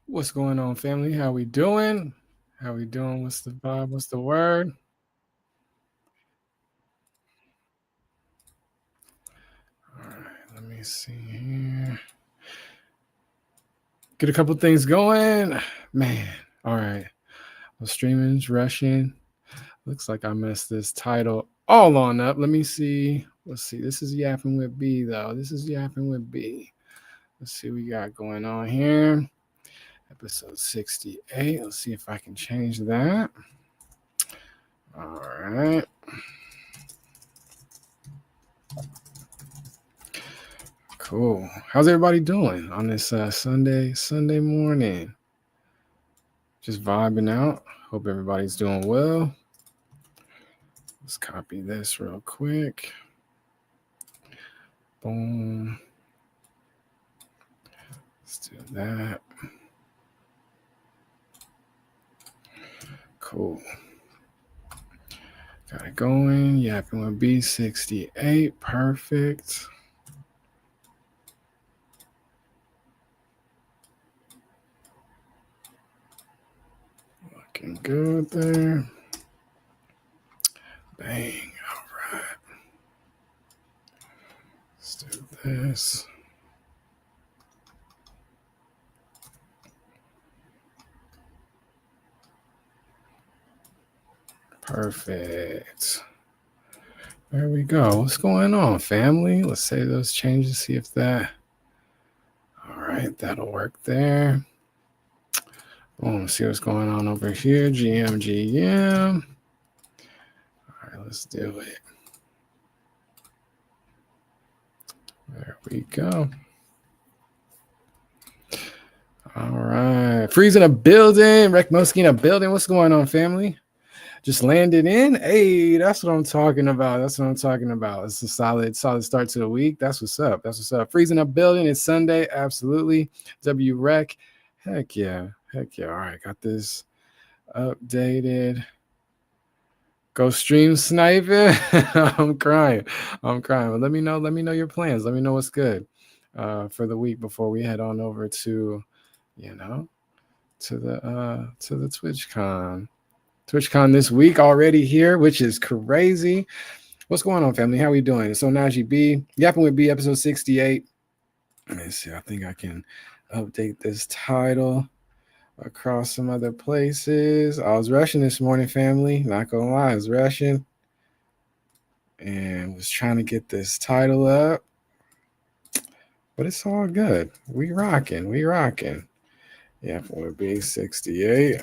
What's going on, family? How we doing? How we doing? What's the vibe? What's the word? All right, let me see here. Get a couple things going. Man, all right. The streaming's rushing. Looks like I messed this title all on up. Let me see. Let's see. This is Yapping with B, though. This is Yapping with B. Let's see what we got going on here. Episode 68. Let's see if I can change that. All right. Cool. How's everybody doing on this Sunday morning? Just vibing out. Hope everybody's doing well. Let's copy this real quick. Boom. Let's do that. Cool. Got it going. Yappin with B68. Perfect. Looking good there. Bang. All right. Let's do this. Perfect. There we go. What's going on, family? Let's save those changes, see if that. All right, that'll work there. Boom, see what's going on over here. GM. All right, let's do it. There we go. All right. Freeze in a building. Rec Mosky in a building. What's going on, family? Just landed in. Hey, that's what I'm talking about. That's what I'm talking about. It's a solid start to the week. That's what's up. That's what's up. Freezing up building. It's Sunday. Absolutely. W Rec. Heck yeah. Heck yeah. All right. Got this updated. Go stream sniping. I'm crying. But let me know. Let me know your plans. Let me know what's good for the week before we head on over to, to the TwitchCon. TwitchCon this week already here, which is crazy. What's going on, family? How we doing? So Najee B, Yapping with B, episode 68. Let me see. I think I can update this title across some other places. I was rushing this morning, family. Not gonna lie, I was rushing and was trying to get this title up. But it's all good. We rocking. Yapping with B 68.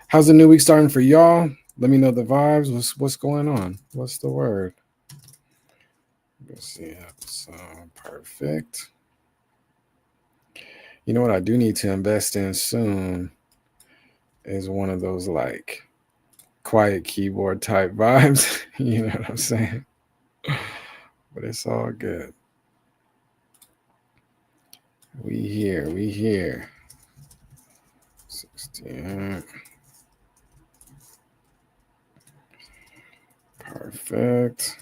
How's the new week starting for y'all? Let me know the vibes. What's going on? What's the word? Let's see. Episode perfect. You know what I do need to invest in soon is one of those like quiet keyboard type vibes. You know what I'm saying? But it's all good. We here. 16. Perfect.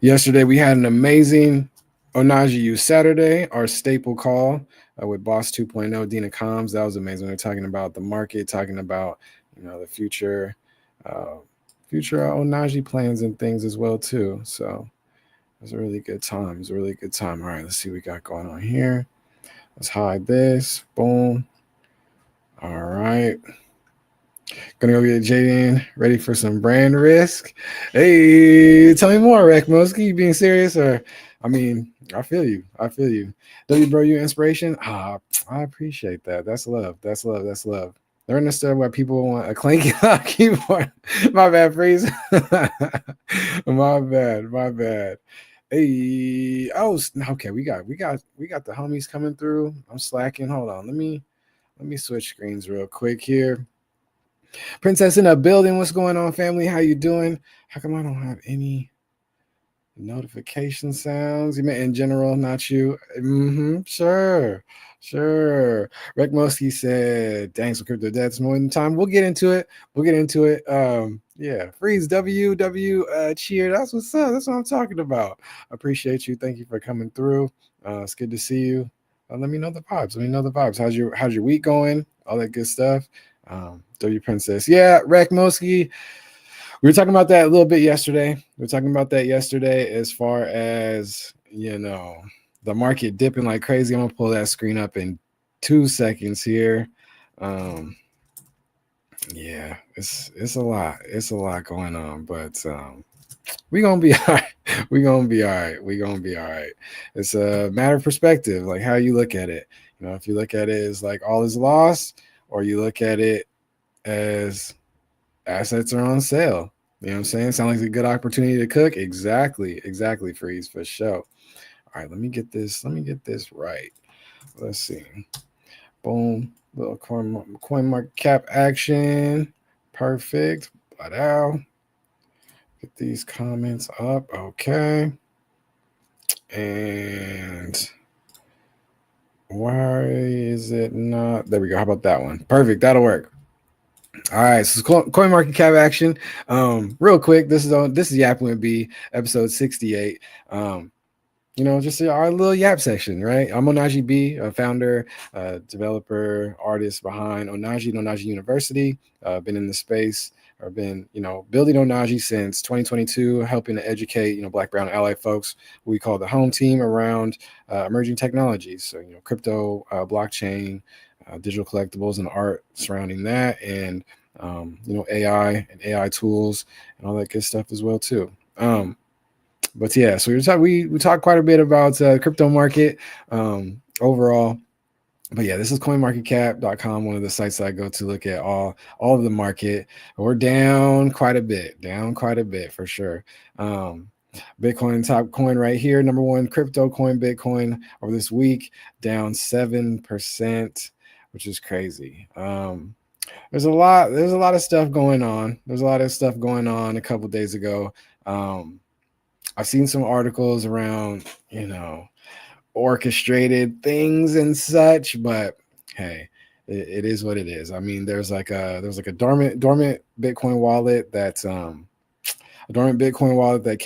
Yesterday we had an amazing Onaji Saturday, our staple call with Boss 2.0, Dina Combs. That was amazing. We were talking about the market, talking about the future Onaji plans and things as well too. So it was a really good time. All right, let's see what we got going on here. Let's hide this. Boom. All right. Gonna go get Jaden ready for some brand risk. Hey, tell me more, Rec Mosky. You being serious or? I mean, I feel you. W bro, you inspiration. I appreciate that. That's love. Never understood why people want a clanky keyboard. My bad, freeze. my bad. Hey, oh, okay. We got the homies coming through. I'm slacking. Hold on. Let me switch screens real quick here. Princess in a building. What's going on, family? How you doing? How come I don't have any notification sounds? You meant in general, not you? Sure. Rec Mosky said, dang, some crypto debts more than time. We'll get into it. Yeah. Freeze W cheer. That's what's up. That's what I'm talking about. I appreciate you. Thank you for coming through. It's good to see you. Let me know the vibes. Let me know the vibes. How's your week going? All that good stuff. W Princess. Yeah, Rec Moski. We were talking about that a little bit yesterday. We were talking about that yesterday as far as, the market dipping like crazy. I'm gonna pull that screen up in 2 seconds here. Yeah, it's a lot. It's a lot going on, but we're gonna be all right. We're gonna be all right. We're gonna be all right. It's a matter of perspective, like how you look at it. If you look at it as like all is lost, or you look at it as assets are on sale. You know what I'm saying? Sound like a good opportunity to cook. Exactly, Freeze, for sure. All right, let me get this right. Let's see. Boom. Little coin market cap action. Perfect. Wow. Get these comments up. Okay. And why is it not? There we go. How about that one? Perfect. That'll work. All right, so coin market cap action. Real quick, this is YwB episode 68. Just our little Yap section, right? I'm Onaji B, a founder, developer, artist behind Onaji and Onaji University. Been in the space, or been, building Onaji since 2022, helping to educate, Black, brown, ally folks, we call the home team, around emerging technologies. So, crypto, blockchain, digital collectibles, and art surrounding that, and AI and AI tools and all that good stuff as well too. But yeah, so we talked quite a bit about crypto market overall. But yeah, this is coinmarketcap.com, one of the sites that I go to look at all of the market. We're down quite a bit for sure. Bitcoin, top coin right here, number one crypto coin, Bitcoin, over this week, down 7%, which is crazy. There's a lot of stuff going on. There's a lot of stuff going on a couple days ago. I've seen some articles around, orchestrated things and such, but hey, it is what it is. I mean, there's like a dormant Bitcoin wallet that's a dormant Bitcoin wallet that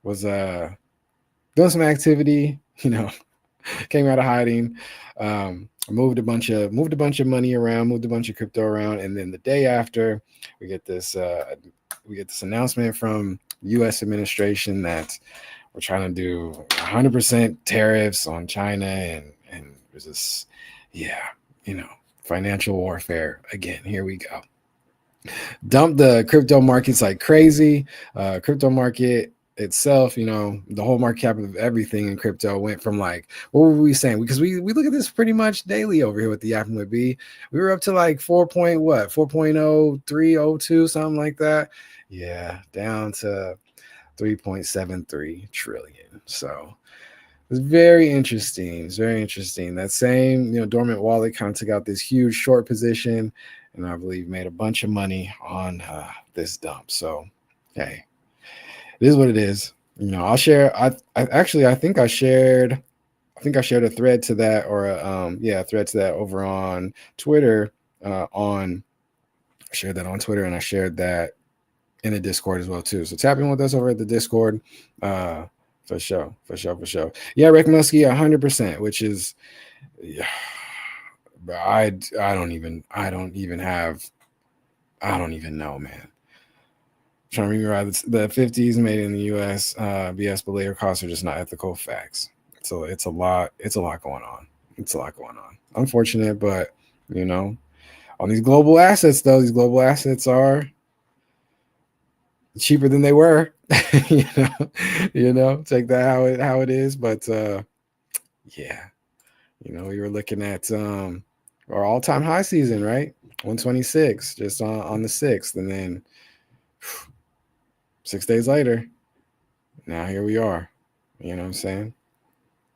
was doing some activity, came out of hiding, moved a bunch of money around, moved a bunch of crypto around, and then the day after, we get this announcement from U.S. administration that we're trying to do 100% tariffs on China, and there's this, financial warfare again. Here we go. Dump the crypto markets like crazy. Crypto market itself, the whole market cap of everything in crypto went from, like, what were we saying? Because we look at this pretty much daily over here with the YwB. We were up to like 4.0302, something like that. Yeah, down to 3.73 trillion. So it's very interesting. It's very interesting. That same, dormant wallet kind of took out this huge short position, and I believe made a bunch of money on this dump. So, hey, it is what it is. I'll share. I think I shared a thread to that, or a thread to that over on Twitter. I shared that on Twitter, and I shared that in the Discord as well too. So tap in with us over at the Discord. For sure. Yeah, Rick Muskie, 100%, which is, I don't even know, man. I'm trying to remember the 50s made in the U.S. BS, but labor costs are just not ethical. Facts. So it's a lot going on. Unfortunate, but on these global assets, though, these global assets are cheaper than they were. Take that how it is. But yeah, we were looking at our all-time high season, right? 126 just on the 6th, and then 6 days later, now here we are. You know what I'm saying?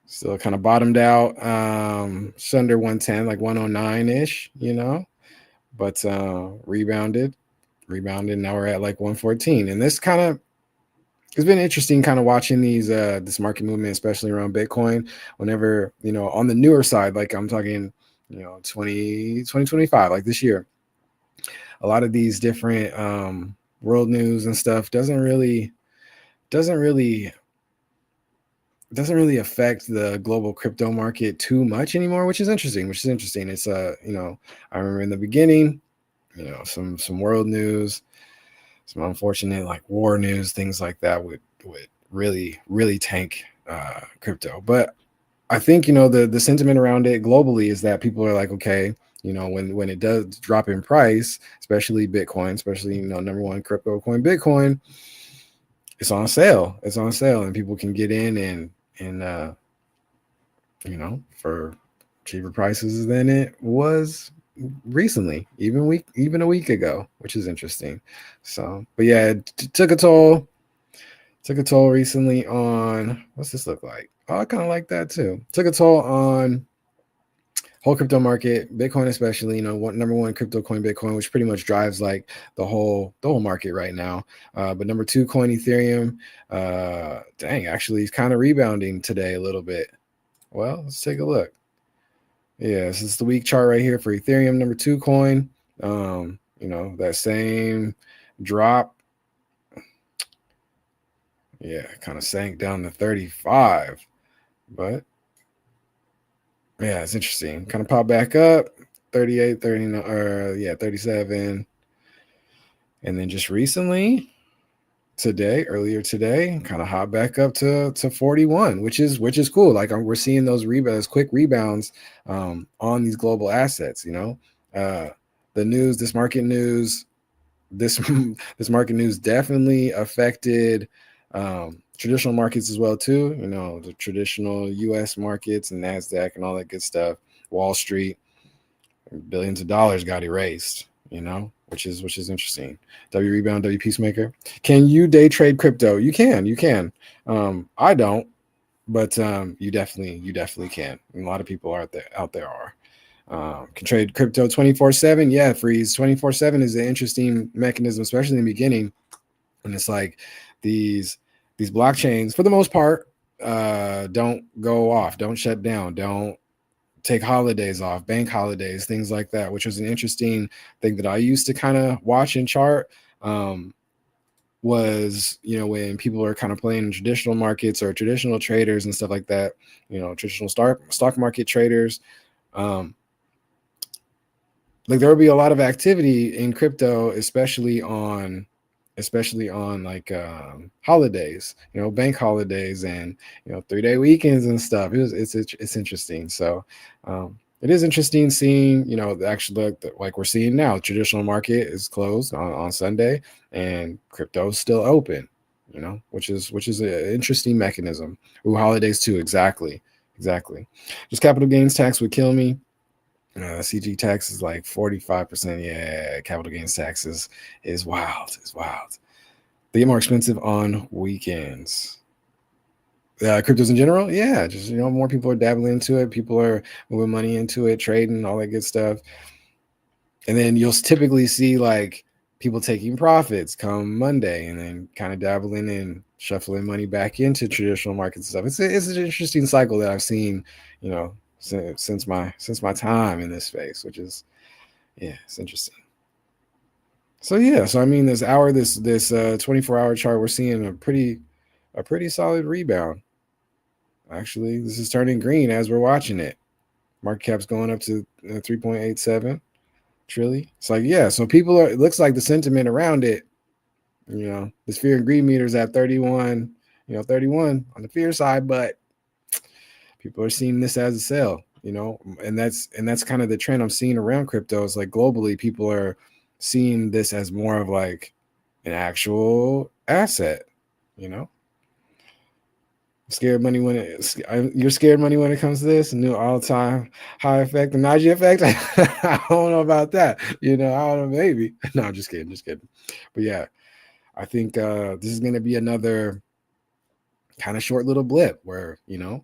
Still kind of bottomed out, just under 110, like 109-ish, but rebounded. Now we're at like 114, and this kind of, it's been interesting kind of watching this market movement, especially around Bitcoin, whenever, on the newer side, like I'm talking, 2025, like this year, a lot of these different world news and stuff doesn't really doesn't really affect the global crypto market too much anymore, which is interesting. It's I remember in the beginning, some world news, some unfortunate like war news, things like that would really tank crypto. But I think the sentiment around it globally is that people are like, okay, when it does drop in price, especially Bitcoin, especially number one crypto coin Bitcoin, it's on sale. It's on sale, and people can get in and for cheaper prices than it was recently, even a week ago, which is interesting. So, but yeah, it took a toll. Took a toll recently on what's this look like? Oh, I kind of like that too. Took a toll on whole crypto market, Bitcoin especially. Number one crypto coin Bitcoin, which pretty much drives like the whole market right now. But number two coin Ethereum, actually, it's kind of rebounding today a little bit. Well, let's take a look. Yeah, this is the week chart right here for Ethereum, number two coin. That same drop. Yeah, kind of sank down to 35. But yeah, it's interesting. Kind of popped back up, 38, 39, 37. And then just recently, earlier today, kind of hopped back up to 41, which is cool. Like we're seeing those rebounds, quick rebounds on these global assets, the news, this this market news definitely affected traditional markets as well too. The traditional U.S. markets and Nasdaq and all that good stuff. Wall Street, billions of dollars got erased. Which is interesting. W Rebound, W Peacemaker. Can you day trade crypto? You can. I don't, but you definitely can. And a lot of people out there are. Can trade crypto 24/7. Yeah, freeze 24/7 is an interesting mechanism, especially in the beginning. And it's like these blockchains, for the most part, don't go off, don't shut down, don't take holidays off, bank holidays, things like that, which was an interesting thing that I used to kind of watch and chart. Was when people are kind of playing in traditional markets or traditional traders and stuff like that, traditional stock market traders. Like there will be a lot of activity in crypto, especially on like holidays, bank holidays and 3-day weekends and stuff. It's interesting. So it is interesting seeing actually like we're seeing now, traditional market is closed on Sunday and crypto is still open, which is an interesting mechanism. Ooh, holidays too. Exactly. Just capital gains tax would kill me. CG tax is like 45%. Yeah, capital gains tax is wild. It's wild. They get more expensive on weekends. Cryptos in general, yeah, just more people are dabbling into it. People are moving money into it, trading, all that good stuff. And then you'll typically see like people taking profits come Monday, and then kind of dabbling in shuffling money back into traditional markets and stuff. It's an interesting cycle that I've seen, since my time in this space, which is it's interesting. So I mean, this 24-hour chart, we're seeing a pretty solid rebound. Actually, this is turning green as we're watching it. Market cap's going up to 3.87 trillion. It's like so people are. It looks like the sentiment around it. This fear and greed meter is at 31. 31 on the fear side, but people are seeing this as a sell. And that's kind of the trend I'm seeing around crypto. Is like globally, people are seeing this as more of like an actual asset. Scared money you're scared money when it comes to this new all-time high effect, the Najee effect. I don't know about that. I don't know, maybe. No, I'm just kidding. But yeah, I think this is going to be another kind of short little blip where we're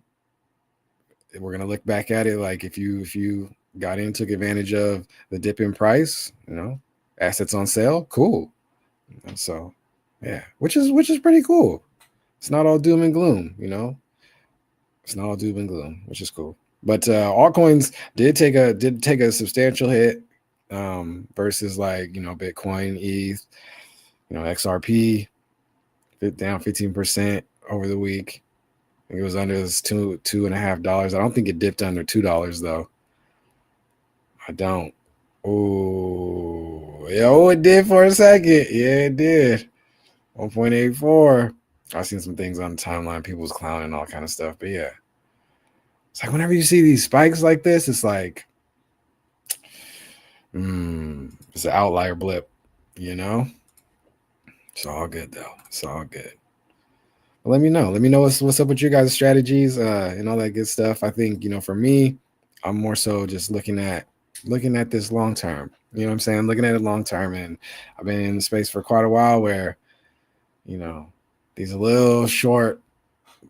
going to look back at it like if you got in, took advantage of the dip in price, assets on sale, cool. So yeah, which is pretty cool. It's not all doom and gloom, It's not all doom and gloom, which is cool. But altcoins did take a substantial hit versus like Bitcoin, ETH, XRP, down 15% over the week. I think it was under this $2.50. I don't think it dipped under $2 though. I don't. Oh, yo, it did for a second. Yeah, it did. 1.84. I've seen some things on the timeline, people's clowning and all kind of stuff. But yeah, it's like whenever you see these spikes like this, it's like, it's an outlier blip, you know? It's all good though. It's all good. But let me know. Let me know what's up with your guys' strategies and all that good stuff. I think, for me, I'm more so just looking at this long term. You know what I'm saying? Looking at it long term. And I've been in the space for quite a while where, these little short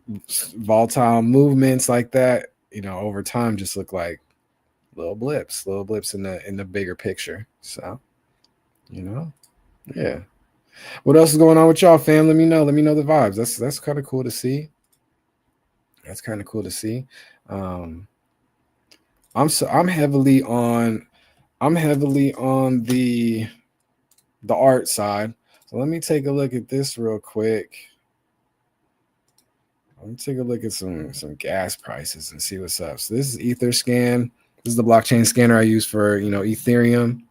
volatile movements like that, over time just look like little blips in the bigger picture. So, yeah. What else is going on with y'all, fam? Let me know. Let me know the vibes. That's kind of cool to see. That's kind of cool to see. I'm heavily on the art side. So let me take a look at this real quick. Let me take a look at some gas prices and see what's up. So this is EtherScan. This is the blockchain scanner I use for Ethereum.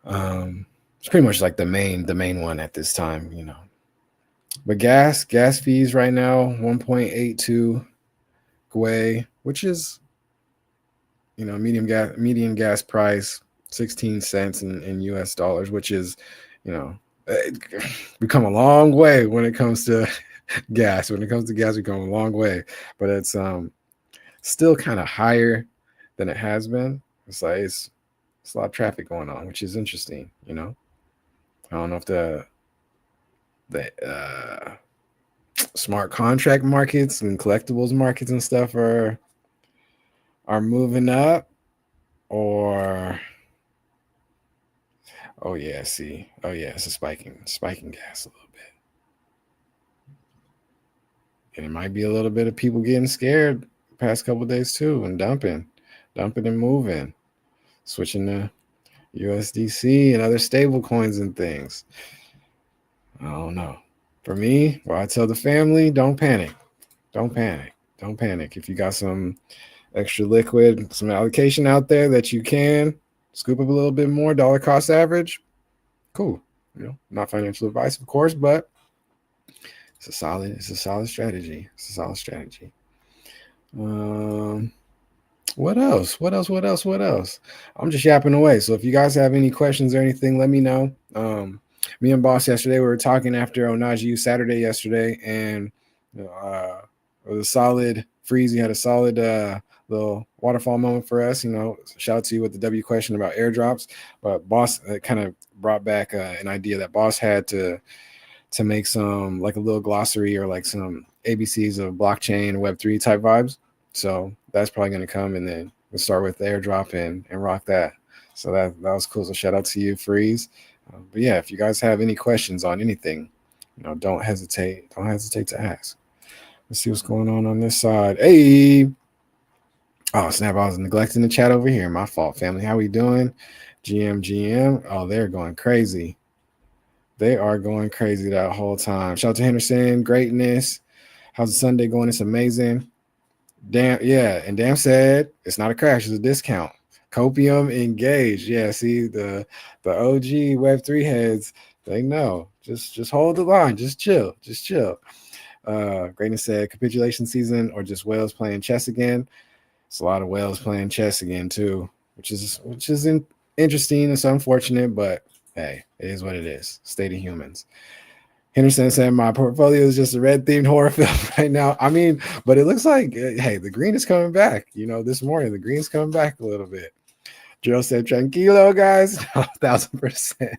It's pretty much like the main one at this time, But gas fees right now 1.82 YwB, which is median gas price 16 cents in US dollars, which is we come a long way when it comes to gas. When it comes to gas, we come a long way, but it's still kind of higher than it has been. It's like it's a lot of traffic going on, which is interesting. I don't know if the smart contract markets and collectibles markets and stuff are moving up, or it's a spiking gas a little bit, and it might be a little bit of people getting scared the past couple of days too, and dumping and moving, switching to USDC and other stable coins and things. I don't know. For me, I tell the family, don't panic. If you got some extra liquid, some allocation out there that you can scoop up a little bit more, dollar cost average, cool. Not financial advice, of course, but it's a solid strategy. What else? I'm just yapping away. So if you guys have any questions or anything, let me know. Me and Boss yesterday, we were talking after Onajiu Saturday yesterday, and it was a solid freeze. He had a solid little waterfall moment for us. Shout out to you with the W question about airdrops. But Boss kind of brought back an idea that Boss had to make some like a little glossary or like some ABCs of blockchain Web3 type vibes. So that's probably going to come, and then we'll start with the airdrop and rock that. So that was cool. So shout out to you, Freeze. But yeah, if you guys have any questions on anything, don't hesitate to ask. Let's see what's going on this side. Hey, oh snap! I was neglecting the chat over here. My fault, family. How we doing? GM. Oh, they're going crazy. They are going crazy that whole time. Shout out to Henderson. Greatness. How's the Sunday going? It's amazing. Damn, yeah. And Damn said it's not a crash, it's a discount. Copium engaged. Yeah, see the OG Web3 heads, they know. Just hold the line. Just chill. Greatness said capitulation season or just whales playing chess again. It's a lot of whales playing chess again too, which is interesting. It's unfortunate, but hey, it is what it is. State of humans. Henderson said my portfolio is just a red themed horror film right now. I mean, but it looks like, hey, the green is coming back. This morning, the green's coming back a little bit. Joe said, tranquilo, guys. 1,000%.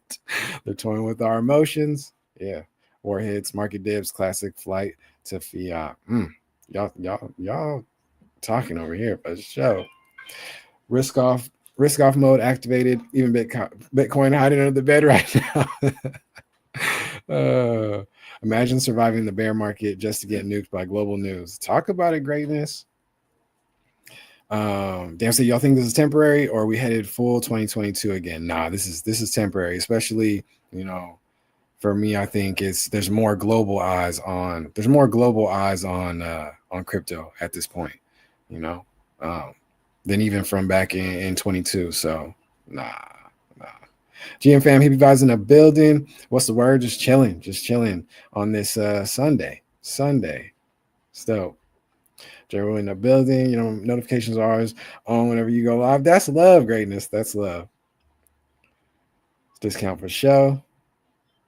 They're toying with our emotions. Yeah. Warheads, market dips, classic flight to fiat. Y'all talking over here for the show. Risk off mode activated. Even Bitcoin hiding under the bed right now. Imagine surviving the bear market just to get nuked by global news. Talk about it, greatness. Damn, so y'all think this is temporary, or are we headed full 2022 again? Nah, this is temporary, especially for me, I think there's more global eyes on crypto at this point, you know, um, than even from back in 22. So nah. GM fam, hippie vibes in the building. What's the word? Just chilling on this Sunday. So Joe in the building, notifications are always on whenever you go live. That's love, greatness. That's love. Discount for show.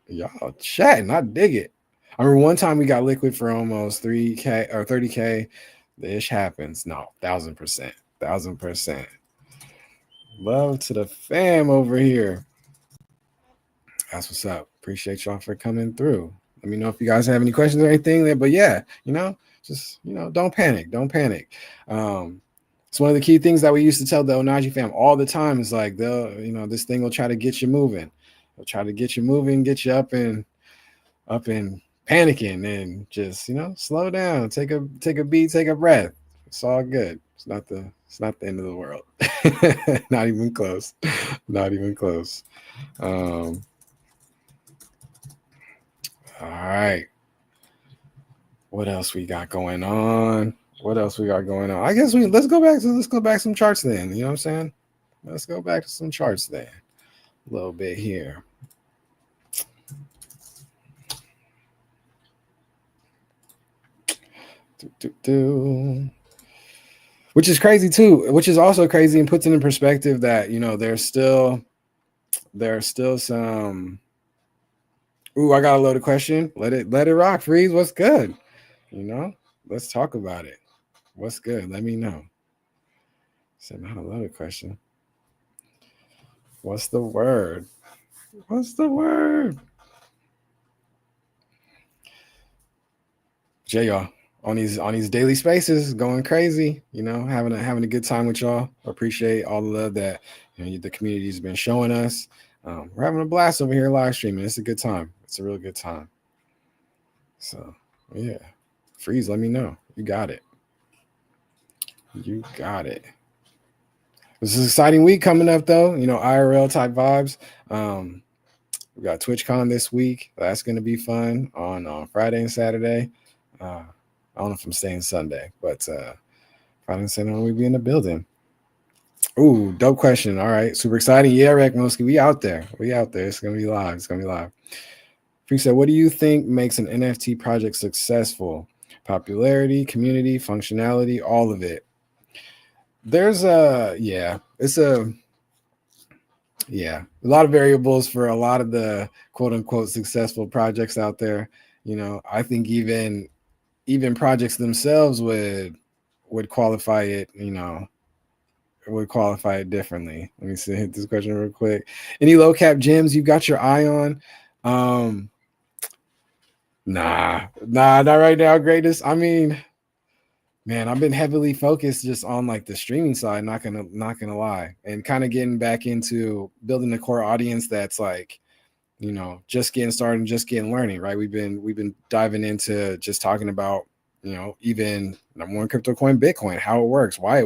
Y'all chatting. I dig it. I remember one time we got liquid for almost 3K or 30K. The ish happens. No, 1,000%. 1,000%. Love to the fam over here. That's what's up. Appreciate y'all for coming through. Let me know if you guys have any questions or anything there. But yeah, just don't panic. Don't panic. It's one of the key things that we used to tell the Onaji fam all the time is like this thing will try to get you moving. It'll try to get you moving, get you up and panicking, and just slow down, take a beat, take a breath. It's all good. It's not the end of the world. Not even close. Not even close. All right. What else we got going on? I guess let's go back some charts then. You know what I'm saying? Let's go back to some charts then. A little bit here. Which is crazy too. Which is also crazy and puts it in perspective that there's still some. Ooh, I got a loaded question. Let it rock. Freeze. What's good? Let's talk about it. What's good? Let me know. Said not a loaded question. What's the word? Jay, y'all on these daily spaces, going crazy. Having a good time with y'all. Appreciate all the love that the community's been showing us. We're having a blast over here live streaming. It's a good time. It's a real good time. So yeah, Freeze. Let me know. You got it. This is an exciting week coming up, though. IRL type vibes. We got TwitchCon this week. That's going to be fun on Friday and Saturday. I don't know if I'm staying Sunday, but Friday and Saturday we'll be in the building. Ooh, dope question. All right, super exciting. Yeah, Rek Moski, we out there. It's going to be live. Free said, what do you think makes an NFT project successful? Popularity, community, functionality, all of it. There's a lot of variables for a lot of the quote unquote successful projects out there. I think even projects themselves would qualify it, differently. Let me see, hit this question real quick. Any low cap gems you got your eye on? Nah, not right now, greatest. I mean, man, I've been heavily focused just on like the streaming side, not gonna lie, and kind of getting back into building a core audience that's like, just getting started and just getting learning, right? We've been diving into just talking about, even number one crypto coin, Bitcoin, how it works, why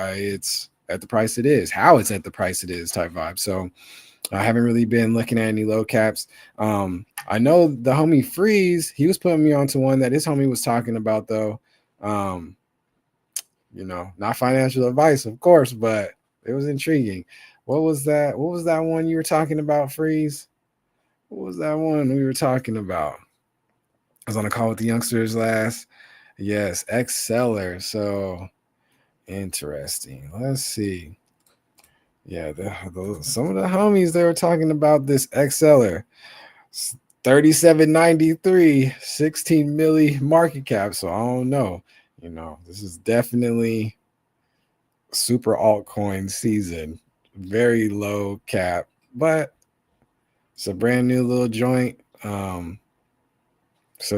it's at the price it is, how it's at the price it is type vibe. So I haven't really been looking at any low caps. I know the homie Freeze, he was putting me onto one that his homie was talking about though. Not financial advice, of course, but it was intriguing. What was that one you were talking about, Freeze? What was that one we were talking about? I was on a call with the youngsters last. Yes, Exceller. So interesting. Let's see. Yeah, some of the homies, they were talking about this Exceller. 3793, 16 milli market cap. So I don't know. This is definitely super altcoin season. Very low cap, but it's a brand new little joint. So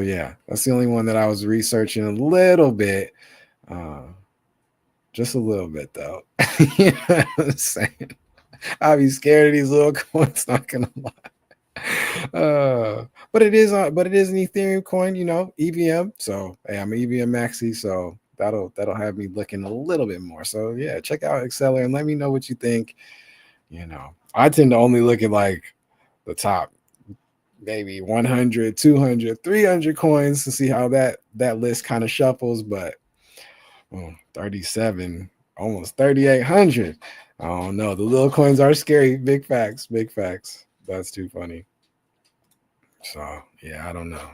yeah, that's the only one that I was researching a little bit. Just a little bit though. You know what I'm saying? I'll be scared of these little coins, not gonna lie. But it is an Ethereum coin, EVM. So hey, I'm an EVM maxi, so that'll have me looking a little bit more. So yeah, check out Exceller and let me know what you think. I tend to only look at like the top maybe 100, 200, 300 coins to see how that list kind of shuffles. But 37, almost 3,800. I don't know. The little coins are scary. Big facts. Big facts. That's too funny. So yeah, I don't know.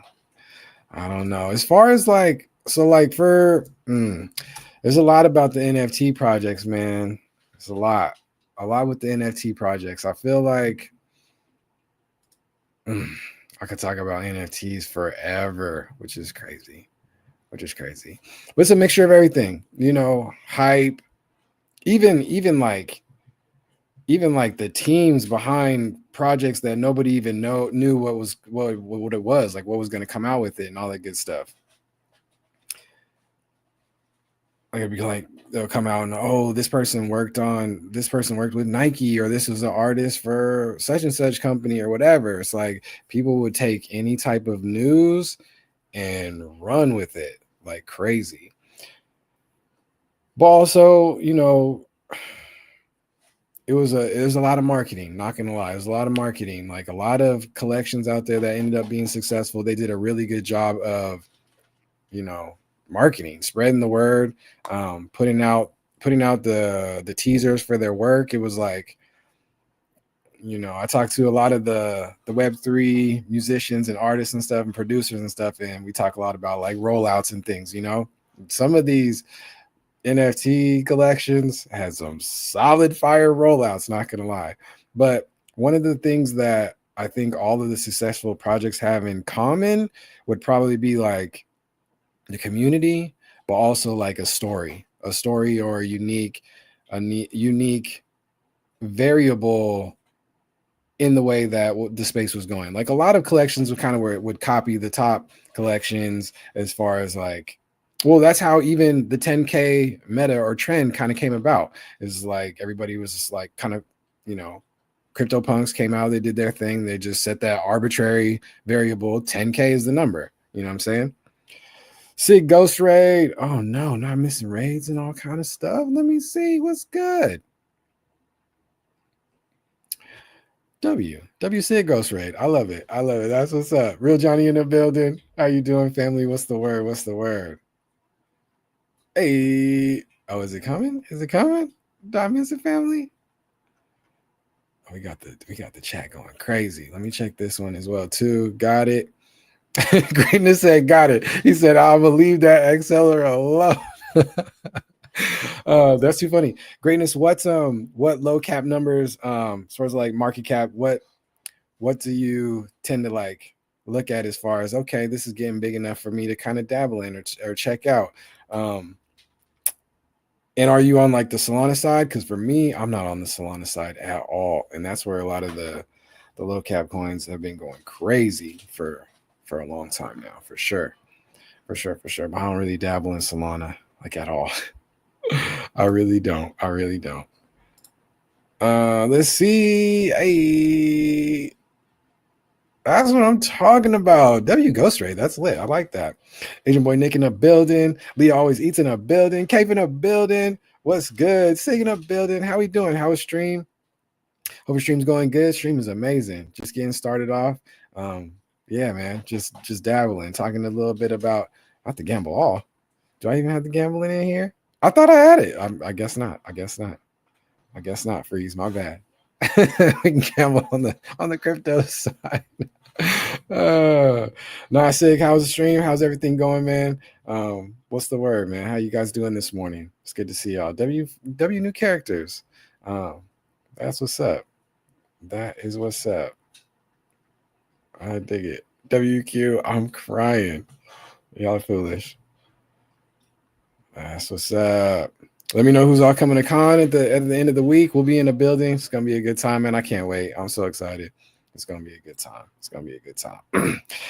I don't know. As far as like, so like for, there's a lot about the NFT projects, man. It's a lot with the NFT projects. I feel like I could talk about NFTs forever, which is crazy. But it's a mixture of everything, hype, even like the teams behind projects that nobody even knew what it was, like what was going to come out with it and all that good stuff. Like it'd be like they'll come out and this person worked with Nike, or this was an artist for such and such company or whatever. It's like people would take any type of news and run with it like crazy. But also, it was a lot of marketing, not gonna lie. It was a lot of marketing, like a lot of collections out there that ended up being successful. They did a really good job of, marketing, spreading the word, putting out the teasers for their work. It was like, I talked to a lot of the Web3 musicians and artists and stuff and producers and stuff, and we talk a lot about like rollouts and things. Some of these NFT collections had some solid fire rollouts, not gonna lie. But one of the things that I think all of the successful projects have in common would probably be like the community, but also like a story or a unique variable in the way that the space was going. Like a lot of collections would copy the top collections as far as like, well, that's how even the 10K meta or trend kind of came about. Is like everybody was just like kind of, CryptoPunks came out, they did their thing, they just set that arbitrary variable. 10K is the number. You know what I'm saying? Sig Ghost Raid. Oh no, not missing raids and all kind of stuff. Let me see what's good. W Sig Ghost Raid. I love it. That's what's up. Real Johnny in the building. How you doing, family? What's the word? Hey. Oh, is it coming? Did I miss it, family? Oh, we got the chat going crazy. Let me check this one as well too. Got it. Greatness said got it. He said, I'll leave that Exceller alone. That's too funny. Greatness, what low cap numbers, as far as like market cap, what do you tend to like look at as far as, okay, this is getting big enough for me to kind of dabble in or check out? And are you on like the Solana side? Because for me, I'm not on the Solana side at all. And that's where a lot of the low cap coins have been going crazy for a long time now, for sure. But I don't really dabble in Solana like at all. I really don't. Let's see. Hey, that's what I'm talking about. W Ghost Ray, that's lit. I like that. Asian Boy Nick in a building. Lee always eats in a building. Cape in a building. What's good? Singing a building. How we doing? How is stream? Hope your stream's going good. Stream is amazing. Just getting started off. Yeah, man. Just dabbling. Talking a little bit about not the gamble all. Do I even have the gambling in here? I thought I had it. I guess not. Freeze. My bad. We can gamble on the crypto side. Sig, how's the stream? How's everything going, man? What's the word, man? How you guys doing this morning? It's good to see y'all. W new characters. That's what's up. That is what's up. I dig it. WQ, I'm crying. Y'all are foolish. That's what's up. Let me know who's all coming to con at the end of the week. We'll be in the building. It's gonna be a good time, man. I can't wait. I'm so excited. It's gonna be a good time.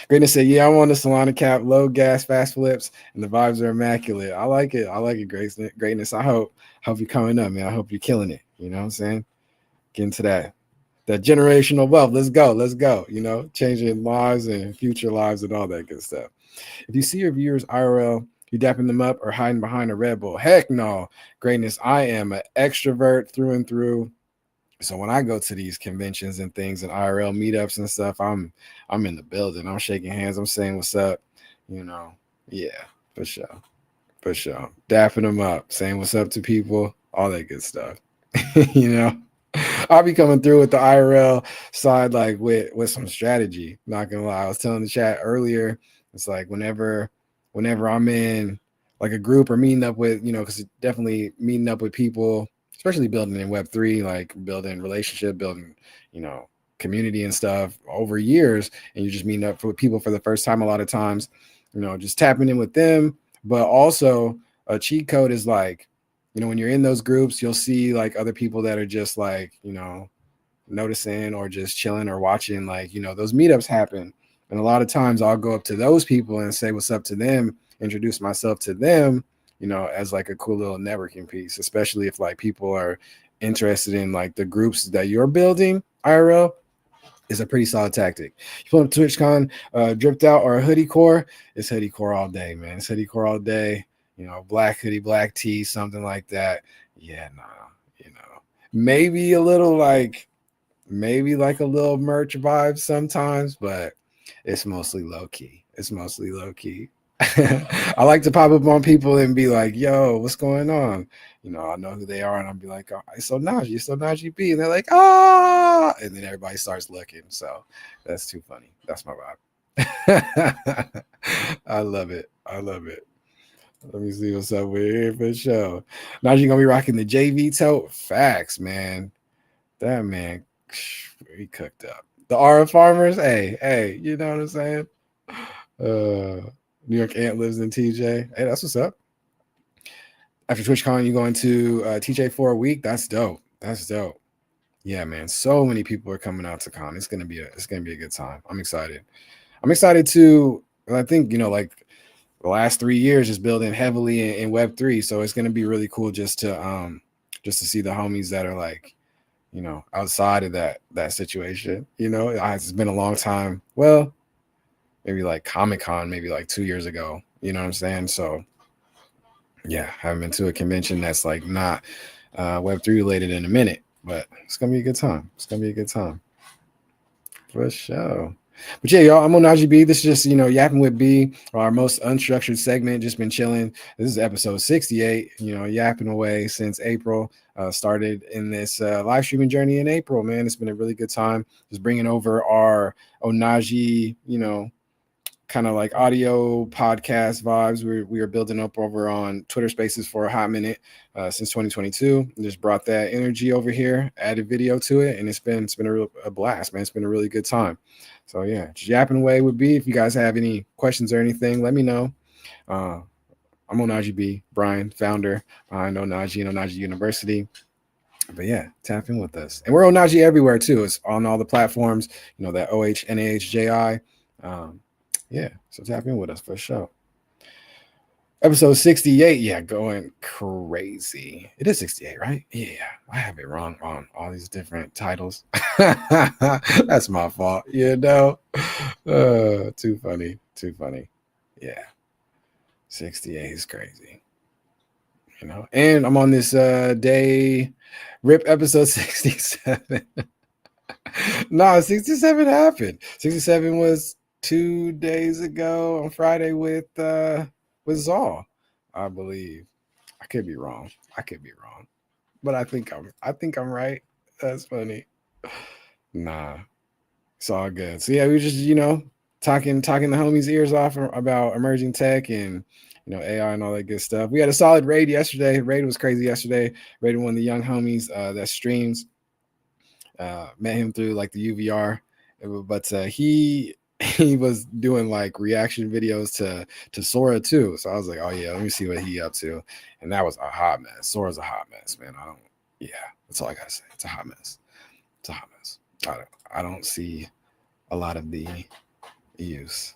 Greatness said, "Yeah, I'm on the Solana cap, low gas, fast flips, and the vibes are immaculate. I like it. Greatness. I hope you're coming up, man. I hope you're killing it. You know what I'm saying? Get into that generational wealth. Let's go. Changing lives and future lives and all that good stuff. If you see your viewers IRL, you dapping them up or hiding behind a Red Bull? Heck no. Greatness, I am an extrovert through and through. So when I go to these conventions and things and IRL meetups and stuff, I'm in the building. I'm shaking hands. I'm saying what's up. You know, yeah, for sure, for sure. Dapping them up, saying what's up to people, all that good stuff. you know, I'll be coming through with the IRL side, like with some strategy. Not gonna lie, I was telling the chat earlier. It's like whenever I'm in like a group or meeting up with, because definitely meeting up with people, especially building in Web3, like building relationship, building, you know, community and stuff over years, and you're just meeting up with people for the first time. A lot of times, just tapping in with them, but also a cheat code is like, when you're in those groups, you'll see like other people that are just like, noticing or just chilling or watching, like, those meetups happen. And a lot of times I'll go up to those people and say what's up to them, introduce myself to them, as like a cool little networking piece, especially if like people are interested in like the groups that you're building. IRL is a pretty solid tactic. You pull up TwitchCon, dripped out or a hoodie core, it's hoodie core all day, man. It's hoodie core all day. Black hoodie, black tee, something like that. Yeah, nah, maybe a little like, maybe like a little merch vibe sometimes, but it's mostly low key. It's mostly low key. I like to pop up on people and be like, yo, what's going on? I know who they are, and I'll be like, oh, it's so Najee B. And they're like, ah, and then everybody starts looking. So that's too funny. That's my vibe. I love it. I love it. Let me see what's up with here for sure. Najee gonna be rocking the JV tote. Facts, man. That man, he cooked up. The Aura Farmers, hey, you know what I'm saying? New York Ant lives in TJ. Hey, that's what's up. After TwitchCon, you going to TJ for a week? That's dope. That's dope. Yeah, man. So many people are coming out to con. It's gonna be a good time. I'm excited. I'm excited to. I think like the last 3 years just building heavily in Web3, so it's gonna be really cool just to see the homies that are like, outside of that situation. It's been a long time. Well, maybe like Comic-Con, maybe like 2 years ago. You know what I'm saying? So yeah, haven't been to a convention that's like not Web3 related in a minute, but it's gonna be a good time. It's gonna be a good time for sure. But yeah, y'all, I'm on Najee B. This is just, Yapping with B, our most unstructured segment. Just been chilling. This is episode 68, yapping away since April. Started in this live streaming journey in April, man. It's been a really good time. Just bringing over our Onaji, kind of like audio podcast vibes. We are building up over on Twitter Spaces for a hot minute since 2022. Just brought that energy over here, added video to it, and it's been a blast, man. It's been a really good time. So yeah, just yapping away would be. If you guys have any questions or anything, let me know. I'm Onaji B, Brian, founder behind Onaji and Onaji University. But yeah, tap in with us. And we're Onaji everywhere too. It's on all the platforms, that OHNAHJI. Yeah, so tap in with us for sure. Episode 68, yeah, going crazy. It is 68, right? Yeah, I have it wrong on all these different titles. That's my fault, too funny, too funny. Yeah, 68 is crazy. And I'm on this day rip episode 67. No, 67 happened. 67 was 2 days ago on Friday with Zal, I believe. I could be wrong. But I think I'm right. That's funny. Nah, it's all good. So yeah, we just, talking the homies' ears off about emerging tech and AI and all that good stuff. We had a solid raid yesterday. Raid was crazy yesterday. Raided one of the young homies that streams. Met him through like the UVR, but he was doing like reaction videos to Sora too. So I was like, oh yeah, let me see what he up to. And that was a hot mess. Sora's a hot mess, man. That's all I gotta say. It's a hot mess. It's a hot mess. I don't see a lot of the use.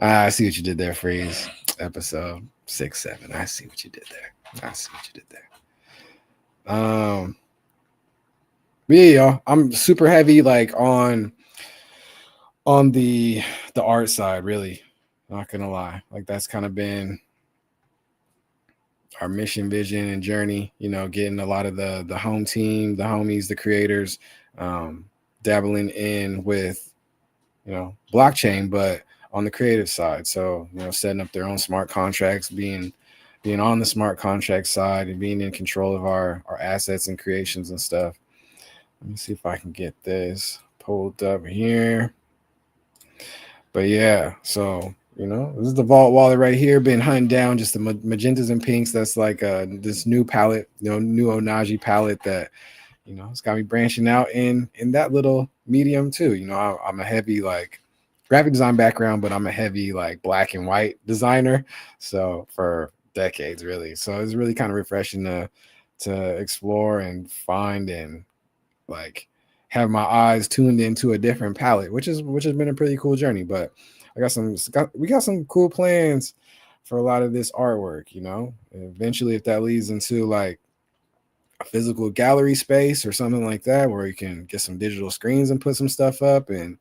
I see what you did there, Freeze. Episode 6-7. I see what you did there. But yeah, y'all, I'm super heavy like on the art side, really. Not gonna lie. Like that's kind of been our mission, vision, and journey. Getting a lot of the home team, the homies, the creators, dabbling in with blockchain, but on the creative side. So setting up their own smart contracts, being on the smart contract side, and being in control of our assets and creations and stuff. Let me see if I can get this pulled up here. But yeah, so this is the Vault wallet right here. Been hunting down just the magentas and pinks. That's like this new palette, new Onaji palette that it's got me branching out in that little medium too. I'm a heavy like graphic design background, but I'm a heavy like black and white designer. So for decades, really. So it's really kind of refreshing to explore and find and like have my eyes tuned into a different palette, which has been a pretty cool journey. But we got some cool plans for a lot of this artwork. Eventually, if that leads into like a physical gallery space or something like that, where you can get some digital screens and put some stuff up, and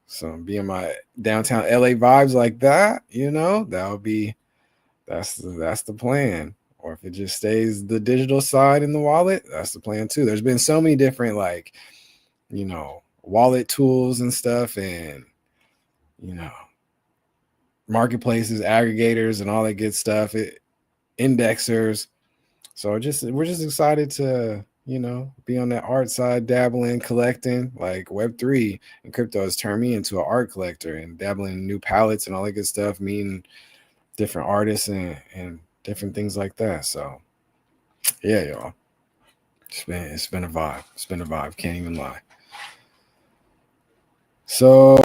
some be in my downtown LA vibes like that, that would be that's the plan. Or if it just stays the digital side in the wallet, that's the plan too. There's been so many different like wallet tools and stuff, and marketplaces, aggregators, and all that good stuff, indexers. So we're just excited to be on that art side, dabbling, collecting. Like Web3 and crypto has turned me into an art collector and dabbling in new palettes and all that good stuff, meeting different artists and different things like that. So yeah, y'all, it's been a vibe. It's been a vibe. Can't even lie. So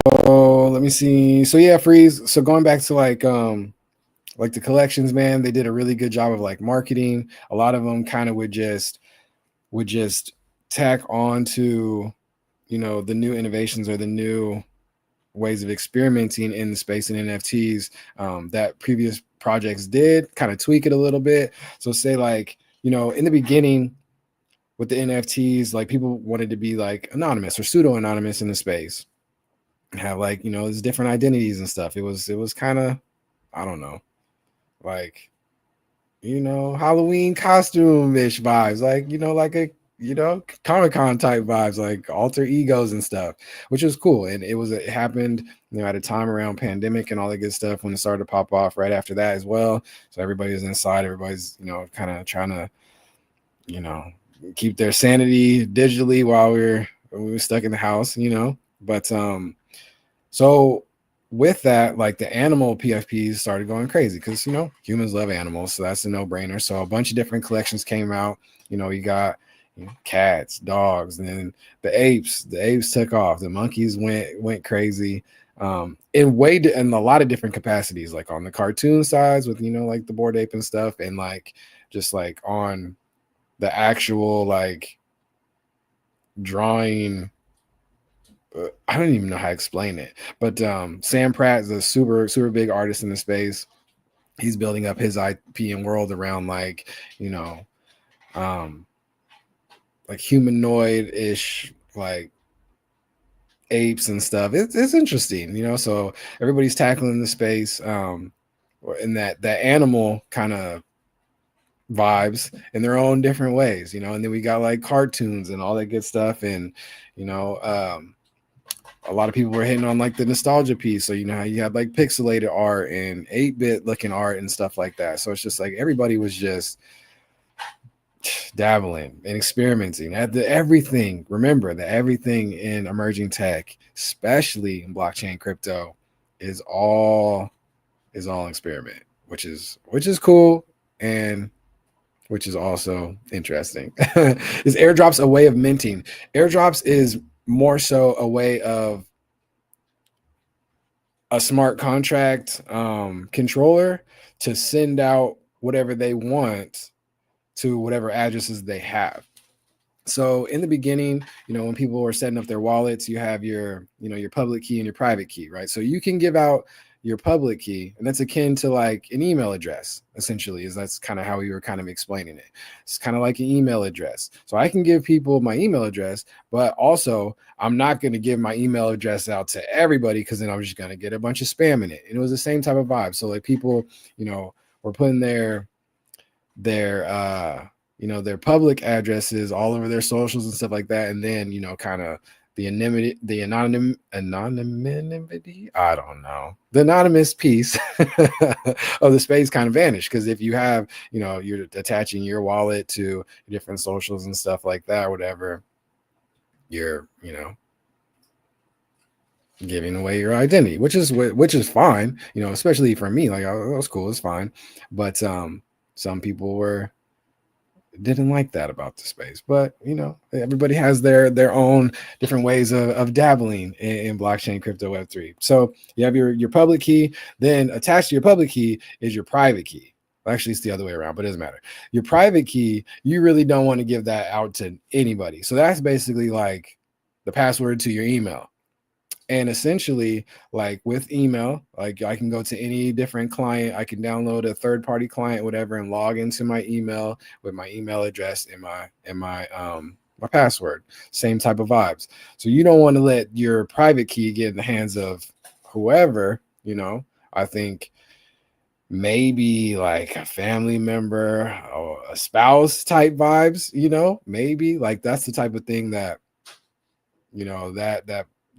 let me see. So yeah, Freeze. So going back to like the collections, man, they did a really good job of like marketing. A lot of them kind of would just tack on to the new innovations or the new ways of experimenting in the space and NFTs that previous projects did, kind of tweak it a little bit. So say like in the beginning with the NFTs, like people wanted to be like anonymous or pseudo anonymous in the space, have like there's different identities and stuff. It was kind of, I don't know, like Halloween costume-ish vibes, like like a Comic-Con type vibes, like alter egos and stuff, which was cool. And it happened at a time around pandemic and all that good stuff when it started to pop off right after that as well. So everybody was inside, everybody's kind of trying to keep their sanity digitally while we were stuck in the house, but so with that, like the animal PFPs started going crazy because humans love animals, so that's a no-brainer. So a bunch of different collections came out. You got cats, dogs, and then the apes took off. The monkeys went crazy in a lot of different capacities, like on the cartoon sides with like the Bored Ape and stuff, and like just like on the actual like drawing. I don't even know how to explain it, but Sam Pratt is a super big artist in the space. He's building up his IP and world around like like humanoid-ish like apes and stuff. It's interesting, so everybody's tackling the space in that animal kind of vibes in their own different ways, and then we got like cartoons and all that good stuff, and a lot of people were hitting on like the nostalgia piece. So how you had like pixelated art and 8-bit looking art and stuff like that. So it's just like everybody was just dabbling and experimenting at everything. Remember that everything in emerging tech, especially in blockchain crypto, is all experiment, which is cool and which is also interesting. Is airdrops a way of minting? Airdrops is more so a way of a smart contract controller to send out whatever they want to whatever addresses they have. So in the beginning, when people were setting up their wallets, you have your public key and your private key, right? So you can give out your public key, and that's akin to like an email address, essentially. That's kind of how we were kind of explaining it. It's kind of like an email address. So I can give people my email address, but also I'm not going to give my email address out to everybody because then I'm just going to get a bunch of spam in it. And it was the same type of vibe. So like people, were putting their their public addresses all over their socials and stuff like that, and then kind of anonymity, I don't know, the anonymous piece of the space kind of vanished. Because if you have, you're attaching your wallet to different socials and stuff like that, or whatever, you're giving away your identity, which is fine, especially for me. Like, oh, that's cool, it's fine. But some people didn't like that about the space. But everybody has their own different ways of dabbling in blockchain, crypto, Web3. So you have your public key, then attached to your public key is your private key. Actually, it's the other way around, but it doesn't matter. Your private key, you really don't want to give that out to anybody. So that's basically like the password to your email. And essentially, like with email, like I can go to any different client, I can download a third-party client, whatever, and log into my email with my email address and my password. Same type of vibes. So you don't want to let your private key get in the hands of whoever. I think maybe like a family member or a spouse type vibes. Maybe like that's the type of thing that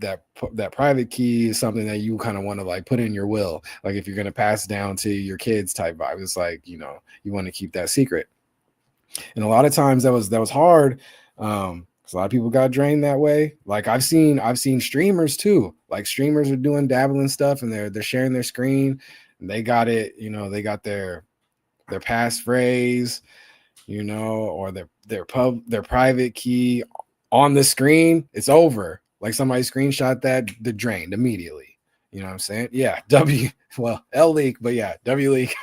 that private key is something that you kind of want to like put in your will. Like if you're going to pass down to your kids type vibe, it's like, you want to keep that secret. And a lot of times that was hard. Because a lot of people got drained that way. Like I've seen streamers too. Like streamers are doing dabbling stuff and they're sharing their screen and they got it, they got their passphrase, or their private key on the screen. It's over. Like somebody screenshot that, the drained immediately. You know what I'm saying? Yeah. L leak, but yeah, W leak.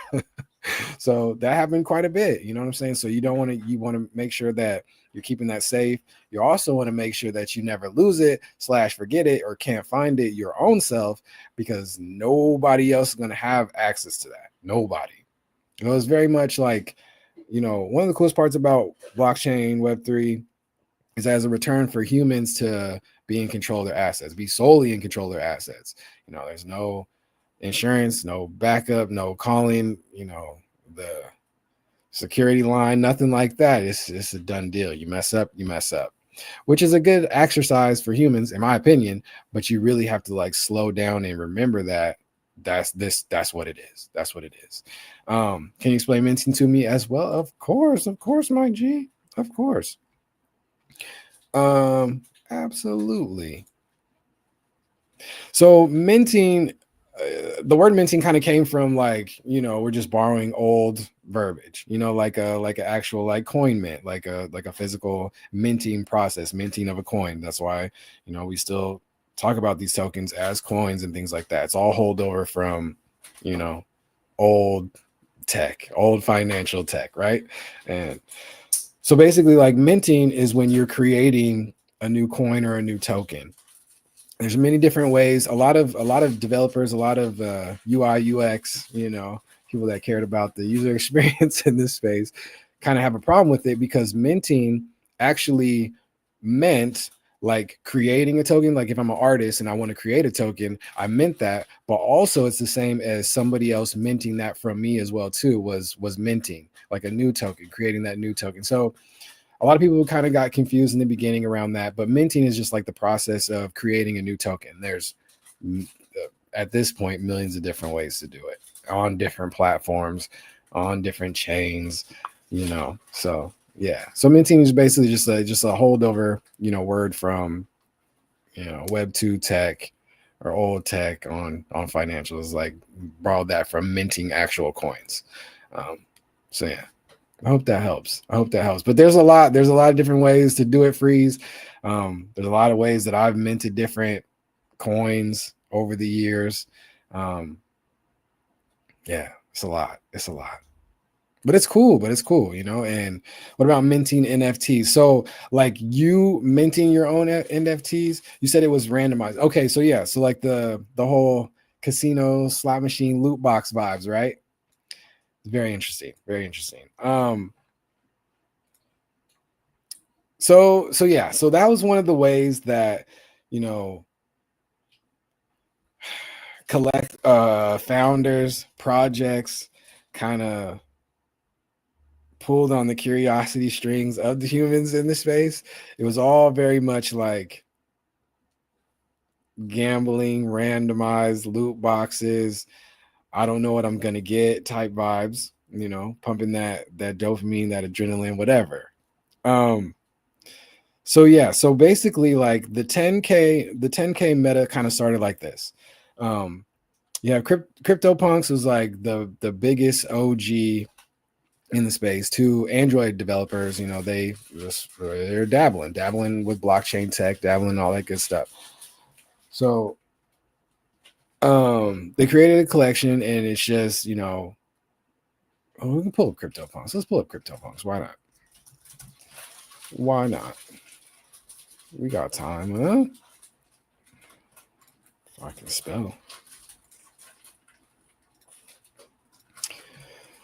So that happened quite a bit. You know what I'm saying? So you want to make sure that you're keeping that safe. You also want to make sure that you never lose it / forget it or can't find it your own self, because nobody else is going to have access to that. Nobody. It's very much like, one of the coolest parts about blockchain Web3 is as a return for humans to be in control of their assets, be solely in control of their assets. There's no insurance, no backup, no calling, the security line, nothing like that. It's a done deal. You mess up, which is a good exercise for humans, in my opinion. But you really have to like slow down and remember that that's what it is. That's what it is. Can you explain minting to me as well? Of course, my G. Of course. Absolutely. So minting, the word minting kind of came from like, we're just borrowing old verbiage, like an actual like coin mint, like a physical minting process, minting of a coin. That's why, we still talk about these tokens as coins and things like that. It's all holdover from, old tech, old financial tech, right? And so basically like minting is when you're creating a new coin or a new token. There's many different ways. A lot of developers, a lot of UI UX, people that cared about the user experience in this space kind of have a problem with it, because minting actually meant like creating a token. Like if I'm an artist and I want to create a token, I mint that, but also it's the same as somebody else minting that from me as well too, was minting like a new token, creating that new token. So a lot of people kind of got confused in the beginning around that, but minting is just like the process of creating a new token. There's at this point millions of different ways to do it on different platforms, on different chains, So yeah, so minting is basically just a holdover, word from Web 2 tech or old tech on financials, like borrowed that from minting actual coins. So yeah. I hope that helps. But there's a lot of different ways to do it, Freeze. There's a lot of ways that I've minted different coins over the years. Yeah, it's a lot. But it's cool, And what about minting NFTs? So like you minting your own NFTs, you said it was randomized. Okay, so yeah, so like the whole casino slot machine loot box vibes, right? Very interesting. So yeah, so that was one of the ways that collect founders, projects kind of pulled on the curiosity strings of the humans in the space. It was all very much like gambling, randomized loot boxes. I don't know what I'm gonna get type vibes, pumping that dopamine, that adrenaline, whatever. So yeah, so basically like the 10K meta kind of started like this. Yeah, CryptoPunks was like the biggest OG in the space. Two Android developers, they're dabbling with blockchain tech, dabbling all that good stuff. So they created a collection, and it's just, we can pull up CryptoPunks. Let's pull up CryptoPunks. Why not? Why not? We got time, huh? If I can spell.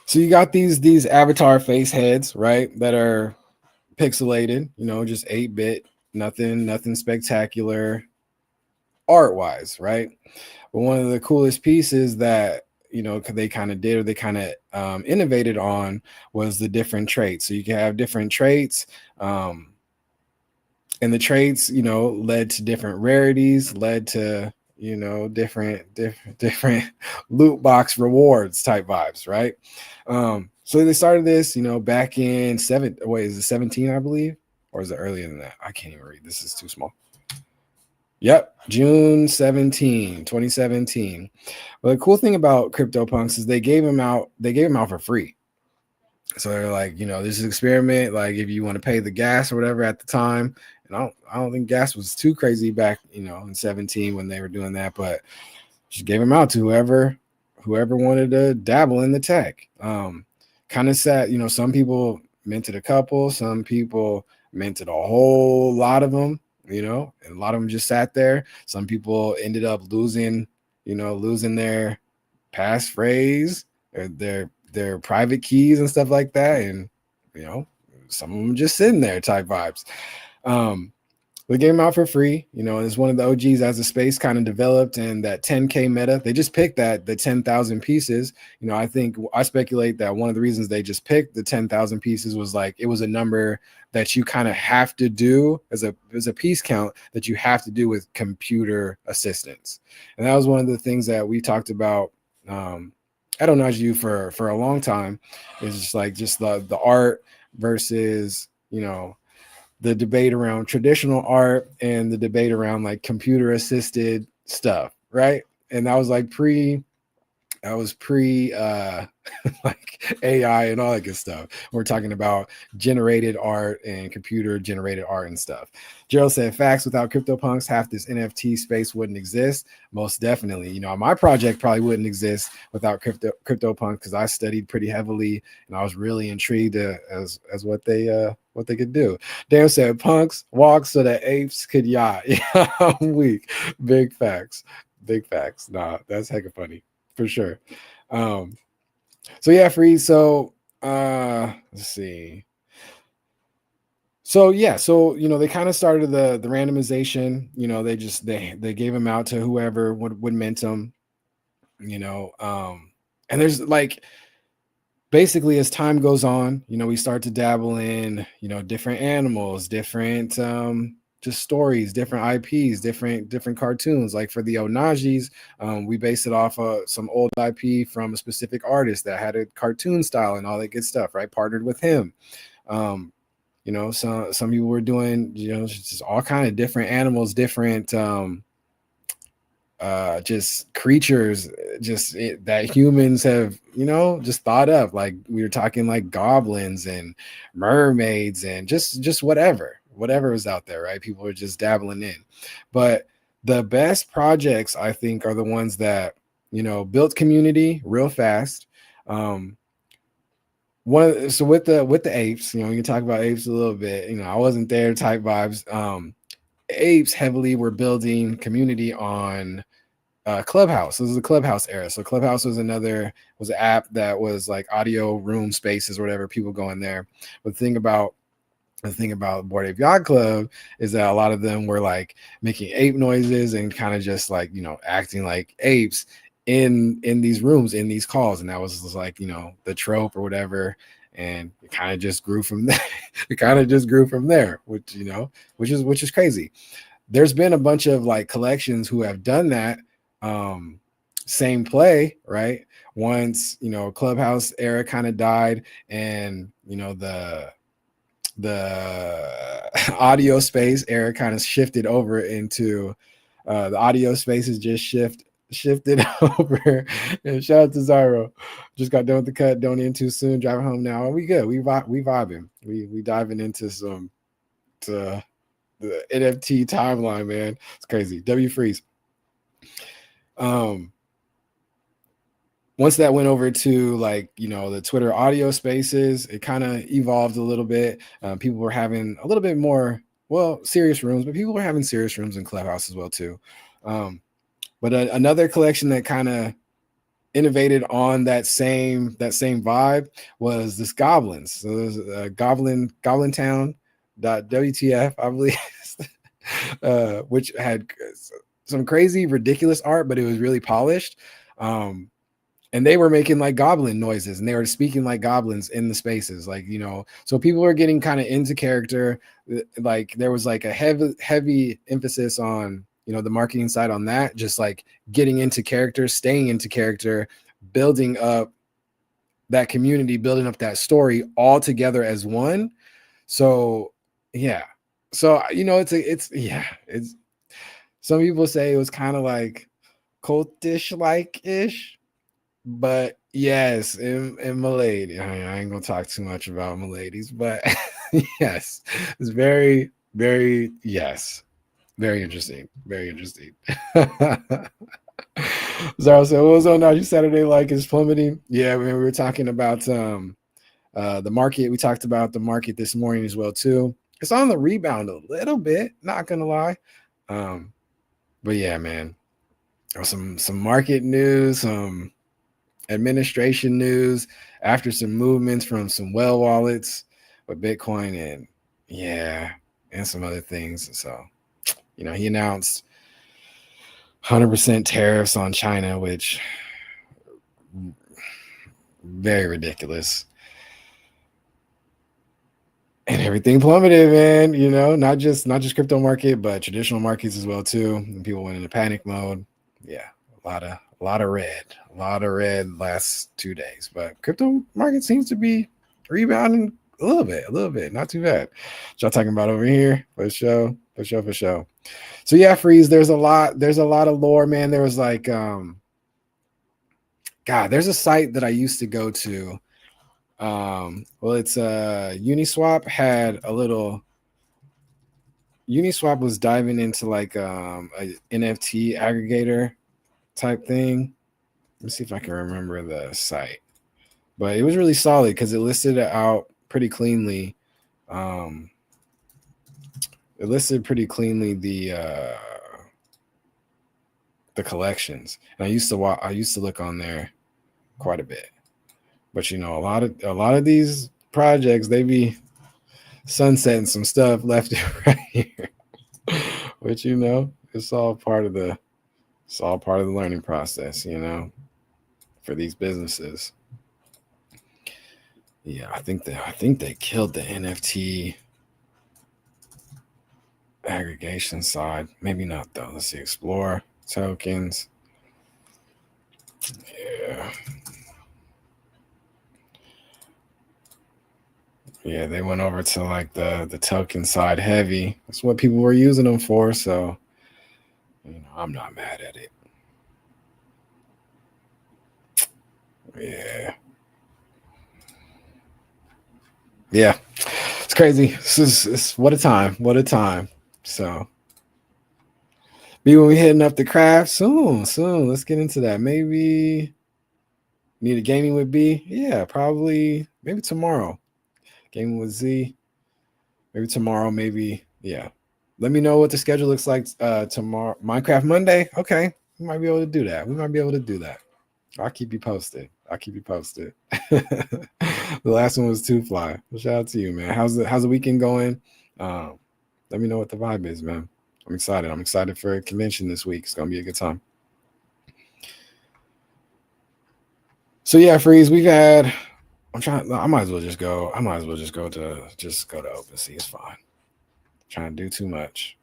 So you got these avatar face heads, right? That are pixelated, just 8-bit, nothing spectacular art wise, right? But one of the coolest pieces that they kind of did, or they kind of innovated on, was the different traits. So you can have different traits, and the traits led to different rarities, led to different loot box rewards type vibes, right? So they started this back in 17, I believe, or is it earlier than that? I can't even read, this is too small. Yep, June 17, 2017. But the cool thing about CryptoPunks is they gave them out for free. So they're like, this is an experiment. Like, if you want to pay the gas or whatever at the time, and I don't think gas was too crazy back, in 17 when they were doing that, but just gave them out to whoever wanted to dabble in the tech. Kind of sad, some people minted a couple, some people minted a whole lot of them, and a lot of them just sat there. Some people ended up losing their passphrase, or their private keys and stuff like that, and some of them just sitting there type vibes. They gave them out for free, and it's one of the OGs as the space kind of developed, and that 10K meta, they just picked the 10,000 pieces. I speculate that one of the reasons they just picked the 10,000 pieces was like, it was a number that you kind of have to do as a piece count that you have to do with computer assistance. And that was one of the things that we talked about at YwB for a long time, is just the art versus, the debate around traditional art and the debate around like computer assisted stuff, right? And that was like pre like AI and all that good stuff. We're talking about generated art and computer generated art and stuff. Gerald said, facts, without CryptoPunks, half this NFT space wouldn't exist. Most definitely. My project probably wouldn't exist without CryptoPunks, because I studied pretty heavily and I was really intrigued as what they could do. Dan said, punks walk so that apes could yacht. Yeah, I'm weak. Big facts. Nah, that's hecka funny for sure. So yeah, Free. So let's see. So yeah, so they kind of started the randomization. They gave them out to whoever would mint them. And there's like, basically, as time goes on, we start to dabble in different animals, different just stories, different IPs, different cartoons. Like for the Onagis, we based it off of some old IP from a specific artist that had a cartoon style and all that good stuff, right? Partnered with him. Some people were doing just all kind of different animals, different just creatures that humans have just thought up. Like we were talking like goblins and mermaids and just whatever was out there, right? People are just dabbling in. But the best projects, I think, are the ones that built community real fast. So with the apes, you can talk about apes a little bit. I wasn't there type vibes. Apes heavily were building community on Clubhouse. This is the Clubhouse era. So Clubhouse was an app that was like audio room spaces or whatever, people go in there. But the thing about Bored Ape Yacht Club is that a lot of them were like making ape noises and kind of just like acting like apes in these rooms, in these calls, and that was like the trope or whatever. and it kind of just grew from there. It kind of just grew from there, which which is crazy. There's been a bunch of like collections who have done that same play, right? Once Clubhouse era kind of died, and the audio space era kind of shifted over into the audio spaces just shifted over. And shout out to Zyro. Just got done with the cut. Don't end too soon. Driving home now. We good. We vibing. We diving into some the NFT timeline, man. It's crazy. W Freeze. Once that went over to the Twitter audio spaces, it kind of evolved a little bit. People were having a little bit more serious rooms, but people were having serious rooms in Clubhouse as well too. But another collection that kind of innovated on that same vibe was this Goblins. So there's Goblin Town WTF, I believe, which had some crazy, ridiculous art, but it was really polished. And they were making like goblin noises, and they were speaking like goblins in the spaces, so people were getting kind of into character. Like there was like a heavy emphasis on the marketing side on that, just like getting into character, staying into character, building up that community, building up that story all together as one. So yeah, so it's some people say it was kind of like cultish like ish. But yes, in Milady, I ain't gonna talk too much about Miladies, but yes, it's very, very, yes, very interesting. Very interesting. Zara said, what was on now? Saturday like is plummeting? Yeah, we were talking about the market. We talked about the market this morning as well, too. It's on the rebound a little bit, not gonna lie. But yeah, man. Some market news, some administration news after some movements from some wallets with Bitcoin and some other things. So, he announced 100% tariffs on China, which very ridiculous. And everything plummeted, man. Not just crypto market, but traditional markets as well too. And people went into panic mode. Yeah, a lot of red last 2 days, but crypto market seems to be rebounding a little bit, not too bad. What y'all talking about over here? For sure. So yeah, Freeze, there's a lot of lore, man. There was like there's a site that I used to go to. It's Uniswap had a little. Uniswap was diving into like a NFT aggregator type thing. Let me see if I can remember the site, but it was really solid because it listed it out pretty cleanly. It listed pretty cleanly the collections, and I used to look on there quite a bit. But a lot of these projects, they be sunsetting some stuff left and right here. But it's all part of the learning process, for these businesses. Yeah, I think they killed the NFT aggregation side. Maybe not though. Let's see, explore tokens. Yeah, they went over to like the token side heavy. That's what people were using them for. So, I'm not mad at it. Yeah, it's crazy. It's what a time. So, when we hitting up the craft soon. Let's get into that. Maybe need a gaming with B. Yeah, probably maybe tomorrow. Gaming with Z. Maybe tomorrow. Maybe Let me know what the schedule looks like tomorrow. Minecraft Monday. Okay, we might be able to do that. I'll keep you posted. The last one was Two Fly. Well, shout out to you, man. How's the weekend going? Let me know what the vibe is, man. I'm excited for a convention this week. It's gonna be a good time. So yeah, Freeze, we've had I might as well just go. I might as well just go to OpenSea. It's fine. Trying to do too much.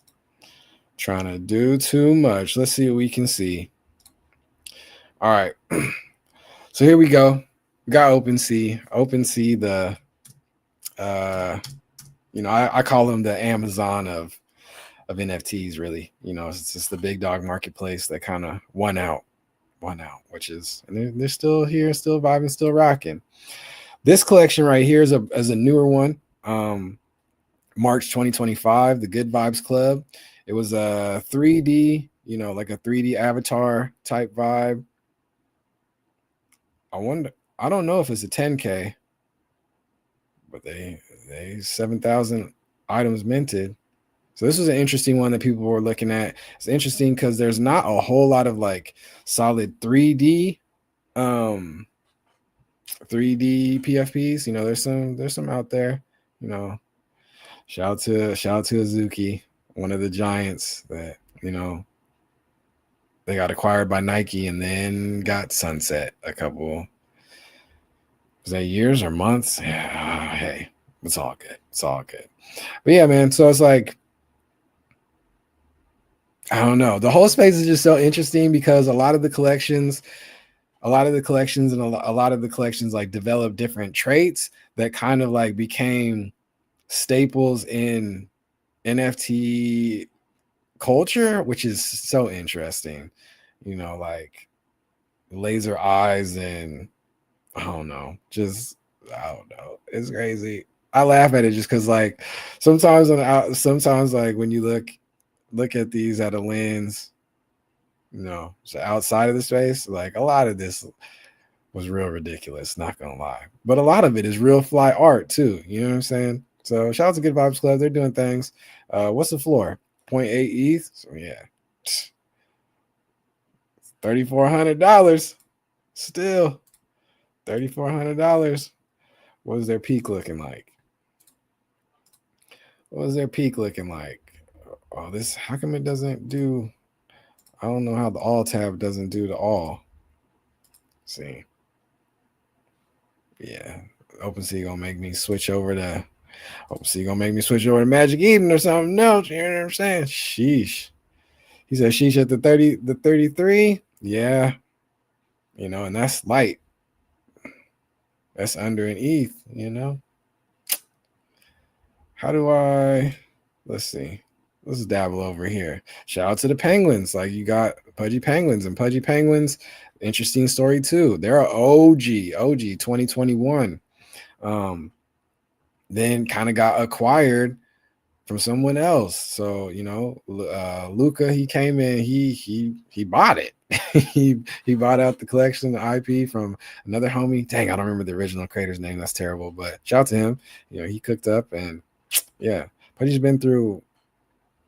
Trying to do too much. Let's see what we can see. All right. So here we go. We got OpenSea. OpenSea, the I call them the Amazon of NFTs, really. It's just the big dog marketplace that kind of won out, which is, and they're still here, still vibing, still rocking. This collection right here is a newer one. March 2025, the Good Vibes Club. It was a 3D, like a 3D avatar type vibe. I don't know if it's a 10K, but they 7,000 items minted. So this was an interesting one that people were looking at. It's interesting because there's not a whole lot of like solid 3D 3D PFPs. There's some out there. Shout out to Azuki, one of the giants that, they got acquired by Nike and then got sunset a couple, was that years or months? Yeah, hey, it's all good. It's all good. But yeah, man. So it's like, I don't know. The whole space is just so interesting because a lot of the collections like develop different traits that kind of like became staples in NFT culture, which is so interesting. Like laser eyes and I don't know. It's crazy. I laugh at it just because like sometimes like when you look at these at a lens, so outside of the space, like a lot of this was real ridiculous, not gonna lie. But a lot of it is real fly art too. You know what I'm saying? So shout out to Good Vibes Club. They're doing things. What's the floor? 0.8 ETH. So yeah. $3,400. Still $3,400. What was their peak looking like? Oh, this, how come it doesn't do? I don't know how the all tab doesn't do the all. See. Yeah. OpenSea gonna make me switch over to Magic Eden or something else. You know what I'm saying? Sheesh. He said sheesh at the 33. Yeah. And that's light. That's under an ETH, How do I, let's see. Let's dabble over here. Shout out to the Penguins. Like you got Pudgy Penguins, and Pudgy Penguins, interesting story too. They're a OG 2021. Then kind of got acquired from someone else. So, Luca, he came in, he bought it. he bought out the collection, the IP from another homie. Dang, I don't remember the original creator's name. That's terrible. But shout out to him. He cooked up and yeah, Pudgy's been through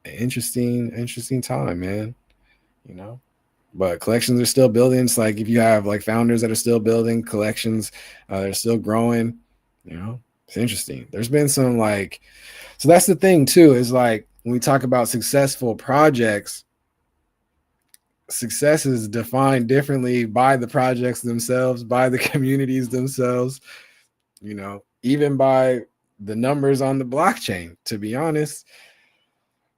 an interesting time, man. But collections are still building. It's like if you have like founders that are still building collections, they're still growing, it's interesting. There's been some like, so that's the thing too, is like when we talk about successful projects, success is defined differently by the projects themselves, by the communities themselves, even by the numbers on the blockchain, to be honest.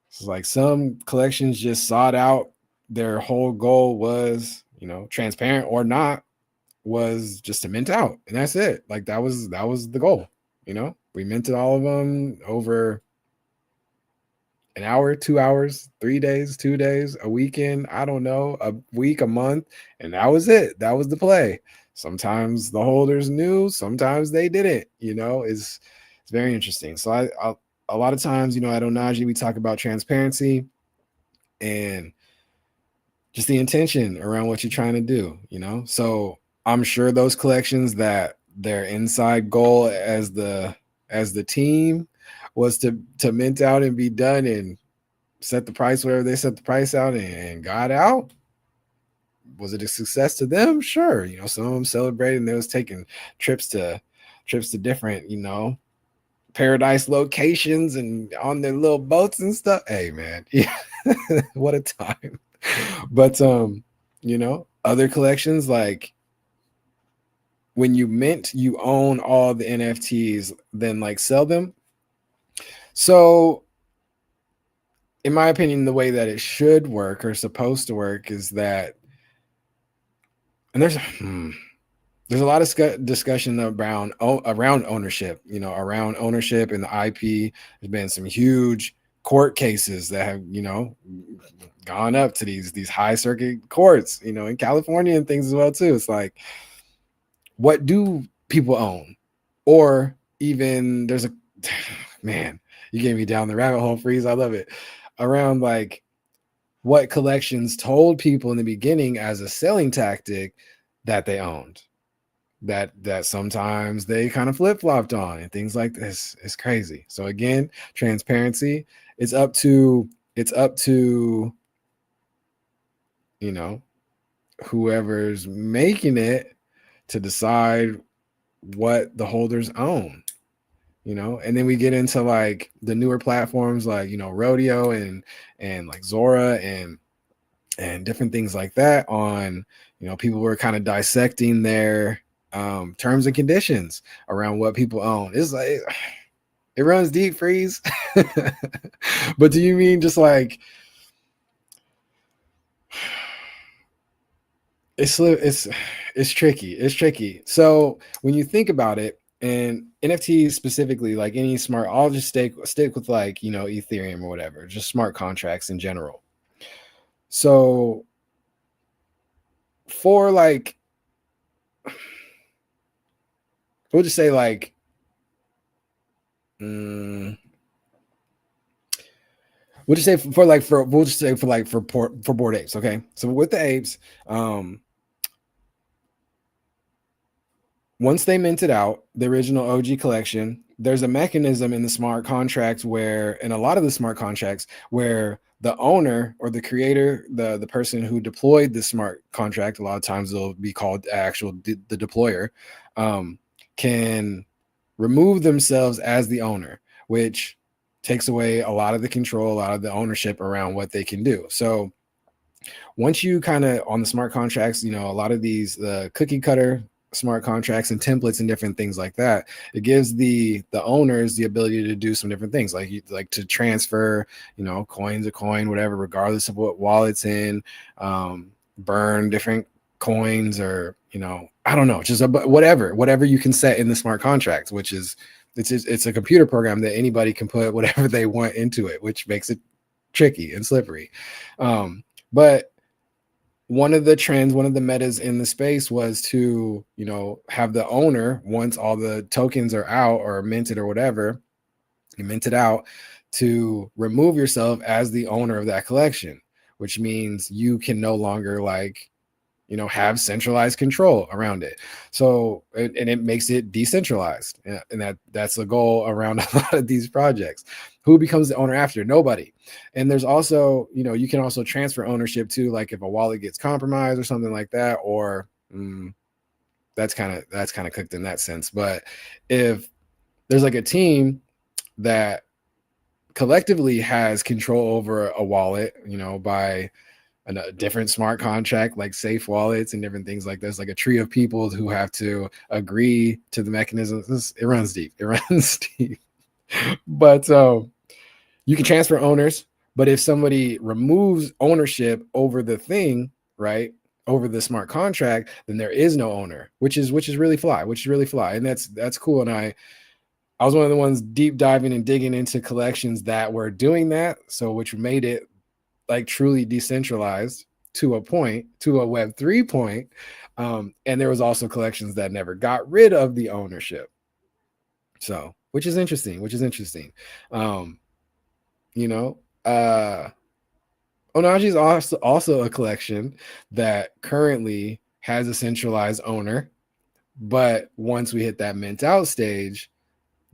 It's like some collections just sought out, their whole goal was, transparent or not, was just to mint out. And that's it. Like that was the goal. We minted all of them over an hour, 2 hours, 3 days, 2 days, a weekend, I don't know, a week, a month. And that was it. That was the play. Sometimes the holders knew, sometimes they didn't, it's very interesting. So I a lot of times, at Onaji, we talk about transparency and just the intention around what you're trying to do, So I'm sure those collections that their inside goal as the team was to mint out and be done and set the price wherever they set the price out and got out. Was it a success to them? Sure. Some of them celebrated and they was taking trips to different, paradise locations and on their little boats and stuff. Hey man, yeah, what a time. But other collections like when you mint, you own all the NFTs, then like sell them. So in my opinion, the way that it should work or supposed to work is that, and there's a lot of discussion around ownership, around ownership and the IP. There's been some huge court cases that have, gone up to these high circuit courts, in California and things as well too. It's like, what do people own? Or even there's a man, you gave me down the rabbit hole, Freeze. I love it. Around like what collections told people in the beginning as a selling tactic that they owned, that sometimes they kind of flip-flopped on, and things like this. It's crazy. So again, transparency. It's up to whoever's making it to decide what the holders own. And then we get into like the newer platforms like Rodeo and like Zora and different things like that. On people were kind of dissecting their terms and conditions around what people own. It's like it runs deep, Freeze. But do you mean just like it's tricky? It's tricky. So when you think about it, and NFTs specifically, like any smart, I'll just stick with like Ethereum or whatever, just smart contracts in general. So for like, we'll just say like, we'll just say for Bored Apes. Okay, so with the apes, once they minted out the original OG collection, there's a mechanism in the smart contracts where, in a lot of the smart contracts, where the owner or the creator, the person who deployed the smart contract, a lot of times they'll be called the deployer, can remove themselves as the owner, which takes away a lot of the control, a lot of the ownership around what they can do. So once you kind of on the smart contracts, a lot of these the cookie cutter smart contracts and templates and different things like that, it gives the owners the ability to do some different things, like to transfer coins, a coin, whatever, regardless of what wallet's in, burn different coins, or I don't know, just whatever you can set in the smart contracts, which is it's a computer program that anybody can put whatever they want into it, which makes it tricky and slippery. But one of the metas in the space was to, have the owner, once all the tokens are out or minted or whatever, you mint it out, to remove yourself as the owner of that collection, which means you can no longer have centralized control around it. So, and it makes it decentralized. And that's the goal around a lot of these projects. Who becomes the owner after? Nobody. And there's also, you can also transfer ownership to, like, if a wallet gets compromised or something like that, or that's kind of cooked in that sense. But if there's like a team that collectively has control over a wallet, by a different smart contract, like safe wallets and different things like this, like a tree of people who have to agree to the mechanisms. It runs deep. But you can transfer owners, but if somebody removes ownership over the thing, right, over the smart contract, then there is no owner, which is really fly, and that's cool. And I was one of the ones deep diving and digging into collections that were doing that, so which made it like truly decentralized to a point, to a Web3 point. And there was also collections that never got rid of the ownership. So, which is interesting. Onaji is also a collection that currently has a centralized owner, but once we hit that mint out stage,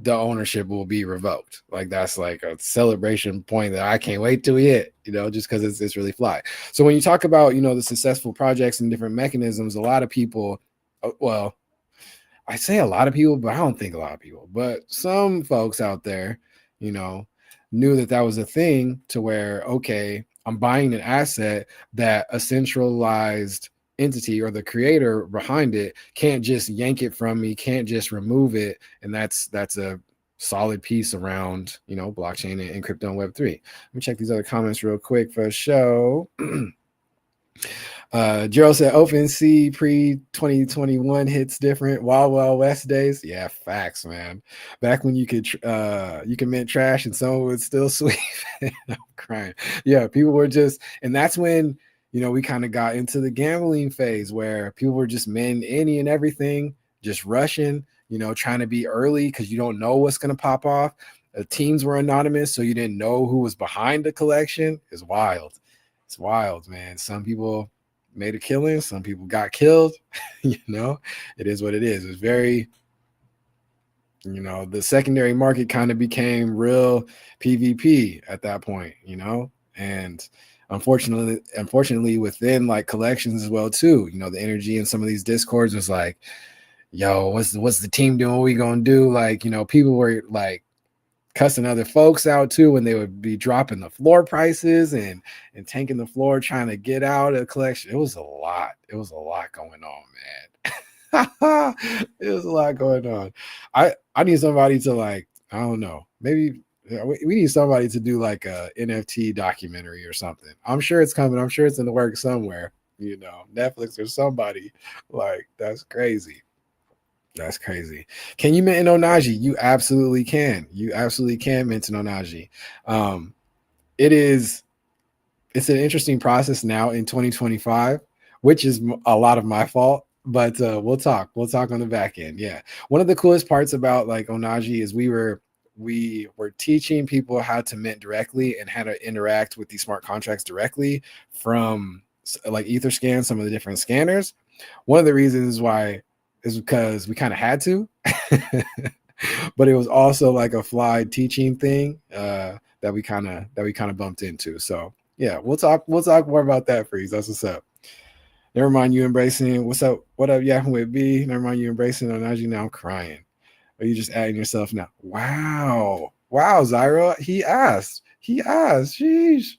the ownership will be revoked. Like, that's like a celebration point that I can't wait till we hit, just because it's really fly. So when you talk about, the successful projects and different mechanisms, a lot of people, well, I say a lot of people, but I don't think a lot of people, but some folks out there, knew that was a thing, to where, okay, I'm buying an asset that a centralized entity or the creator behind it can't just yank it from me, can't just remove it. And that's a solid piece around, blockchain and crypto and Web3. Let me check these other comments real quick for a show. Gerald said OpenSea pre-2021 hits different. Wild Wild West days. Yeah, facts, man. Back when you could mint trash and someone would still sweep. I'm crying. Yeah, people were just, and that's when, we kind of got into the gambling phase where people were just minting any and everything, just rushing, trying to be early because you don't know what's going to pop off. Teams were anonymous, so you didn't know who was behind the collection. It's wild. It's wild, man. Some people made a killing, some people got killed. It is what it is. It's very, the secondary market kind of became real PvP at that point, and unfortunately within like collections as well too, the energy in some of these discords was like, yo, what's the team doing, what we gonna do? Like, people were like cussing other folks out too when they would be dropping the floor prices and tanking the floor trying to get out of the collection. It was a lot going on, man. It was a lot going on. I need somebody to, like, I don't know, maybe we need somebody to do like a NFT documentary or something. I'm sure it's coming. I'm sure it's in the works somewhere, Netflix or somebody. Like, that's crazy. That's crazy. Can you mint in Onaji? You absolutely can. You absolutely can mint in Onaji. It's an interesting process now in 2025, which is a lot of my fault, but we'll talk on the back end. Yeah. One of the coolest parts about like Onaji is we were teaching people how to mint directly and how to interact with these smart contracts directly from like Etherscan, some of the different scanners. One of the reasons why is because we kind of had to, but it was also like a fly teaching thing that we kind of bumped into. So yeah, we'll talk more about that, Freeze. That's what's up. Never mind you embracing. What's up? What up, YwB? Never mind you embracing Onaji. Now I'm crying. Are you just adding yourself now? Wow, Zyra. He asked. Sheesh.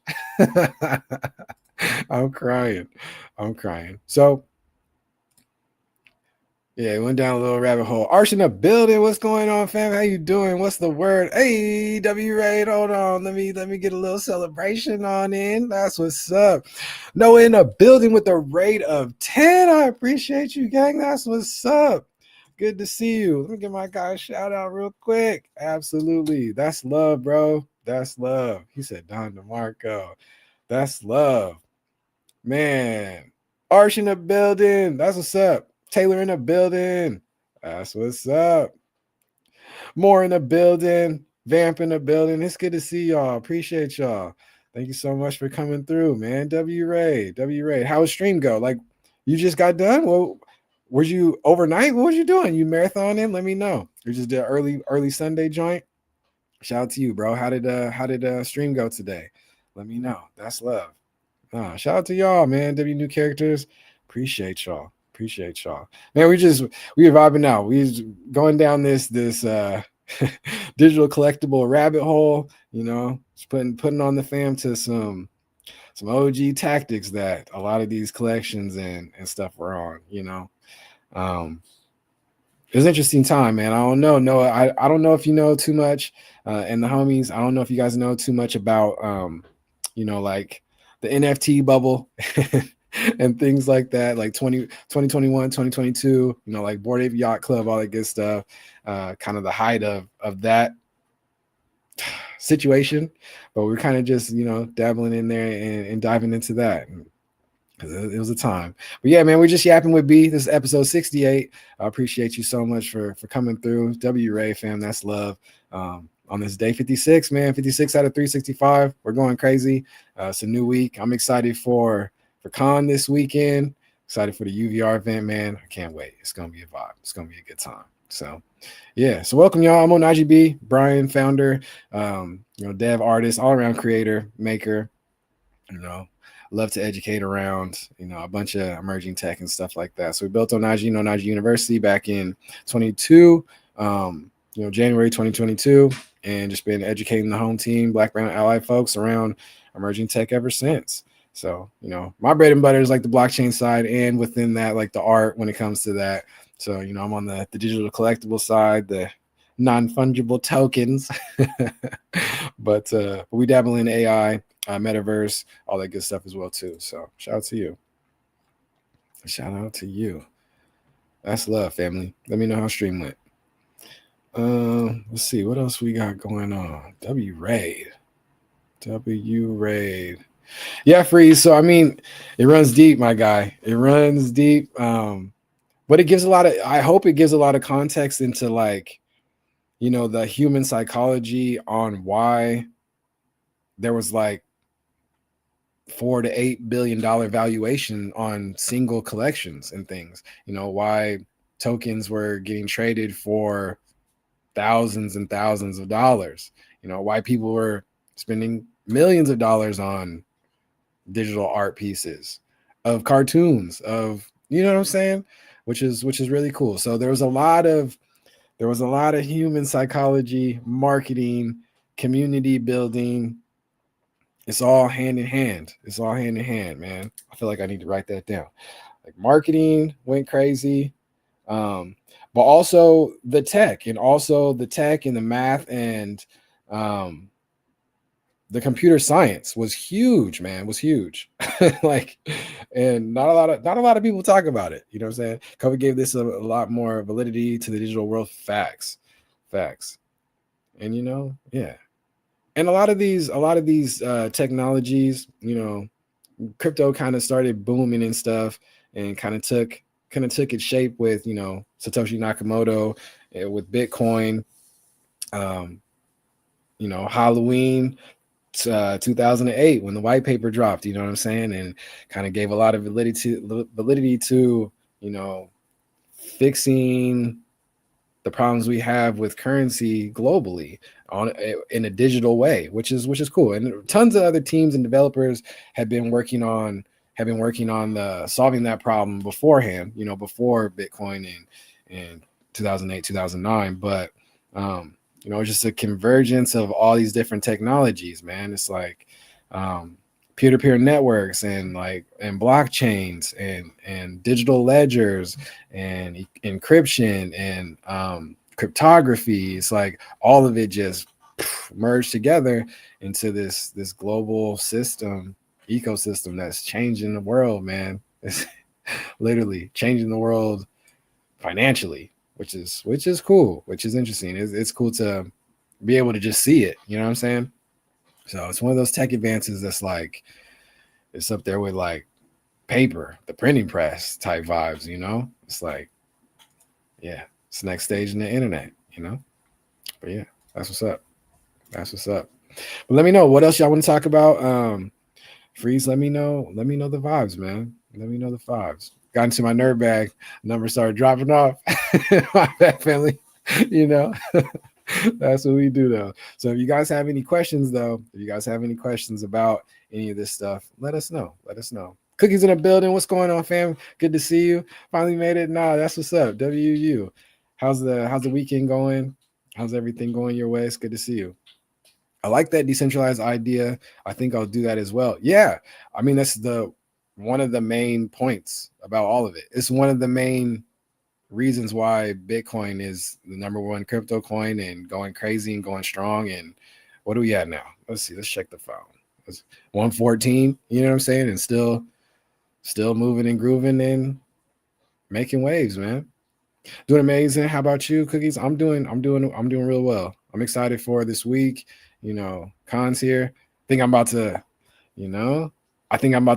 I'm crying. So yeah, it went down a little rabbit hole. Arch in the building. What's going on, fam? How you doing? What's the word? Hey, W Raid. Hold on. Let me get a little celebration on in. That's what's up. No, in the building with a rate of 10. I appreciate you, gang. That's what's up. Good to see you. Let me give my guy a shout out real quick. Absolutely. That's love, bro. That's love. He said Don DeMarco. That's love. Man. Arch in the building. That's what's up. Taylor in the building. That's what's up. More in the building. Vamp in the building. It's good to see y'all. Appreciate y'all. Thank you so much for coming through, man. W Ray. How was stream go? Like, you just got done? Well, were you overnight? What was you doing? You marathoning? Let me know. You just did early Sunday joint. Shout out to you, bro. How did stream go today? Let me know. That's love. Shout out to y'all, man. W New Characters. Appreciate y'all. Man, we were vibing out. We was going down this digital collectible rabbit hole, just putting on the fam to some OG tactics that a lot of these collections and stuff were on, It was an interesting time, man. I don't know. Noah, I don't know if you know too much, and the homies, I don't know if you guys know too much about like the NFT bubble and things like that, like 2021, 2022, like Bored Ape Yacht Club, all that good stuff, kind of the height of that situation. But we're kind of just, dabbling in there and diving into that. It was a time. But yeah, man, we're just yapping with B. This is episode 68. I appreciate you so much for coming through. W Ray, fam, that's love. On this day 56, man, 56 out of 365. We're going crazy. It's a new week. I'm excited for Con this weekend. Excited for the UVR event, man. I can't wait. It's going to be a vibe. It's going to be a good time. So, yeah. So welcome, y'all. I'm on YwB, Brian, founder, dev, artist, all-around creator, maker, love to educate around, a bunch of emerging tech and stuff like that. So we built Onaji University back in 22, January 2022, and just been educating the home team, Black, Brown, Ally folks around emerging tech ever since. So, my bread and butter is like the blockchain side, and within that, like the art when it comes to that. So, I'm on the digital collectible side, the non-fungible tokens. But we dabble in AI, metaverse, all that good stuff as well too. So shout out to you. Shout out to you. That's love, family. Let me know how stream went. Let's see what else we got going on. W Raid. Yeah, Freeze. So I mean, it runs deep, my guy. It runs deep. But it gives a lot of, I hope it gives a lot of context into like, the human psychology on why there was like $4 to $8 billion valuation on single collections and things. Why tokens were getting traded for thousands and thousands of dollars. Why people were spending millions of dollars on digital art pieces, of cartoons, of, you know what I'm saying, which is really cool. So there was a lot of human psychology, marketing, community building. It's all hand in hand. It's all hand in hand, man. I feel like I need to write that down. Like marketing went crazy, but also the tech and the math and the computer science was huge, man. Was huge. Like, and not a lot of people talk about it. You know what I'm saying? COVID gave this a lot more validity to the digital world. Facts. And yeah. And a lot of these technologies, crypto kind of started booming and stuff, and kind of took its shape with Satoshi Nakamoto, with Bitcoin, Halloween 2008 when the white paper dropped, you know what I'm saying, and kind of gave a lot of validity to fixing the problems we have with currency globally in a digital way, which is cool. And tons of other teams and developers have been working on the solving that problem beforehand, before Bitcoin and 2008, 2009. But it's just a convergence of all these different technologies, man. It's like peer-to-peer networks and blockchains and digital ledgers and encryption and cryptography. It's like all of it just merged together into this global ecosystem that's changing the world, man. It's literally changing the world financially, which is cool, which is interesting. It's cool to be able to just see it, you know what I'm saying? So it's one of those tech advances that's like, it's up there with like paper, the printing press type vibes, It's like, yeah, it's the next stage in the internet, But yeah, that's what's up. But let me know what else y'all want to talk about. Freeze, let me know the vibes, man. Let me know the vibes. Got into my nerd bag, numbers started dropping off. My bad, family. That's what we do, though. So if you guys have any questions, about any of this stuff, let us know. Cookies in the building. What's going on, fam? Good to see you. Finally made it. Nah, that's what's up. WU. How's the weekend going? How's everything going your way? It's good to see you. I like that decentralized idea. I think I'll do that as well. Yeah. I mean, that's one of the main points about all of it. It's one of the main reasons why Bitcoin is the number one crypto coin and going crazy and going strong. And what are we at now? Let's see. Let's check the file. It's 114. You know what I'm saying? And still moving and grooving and making waves, man. Doing amazing. How about you, Cookies? I'm doing real well. I'm excited for this week. Cons here. I think I'm about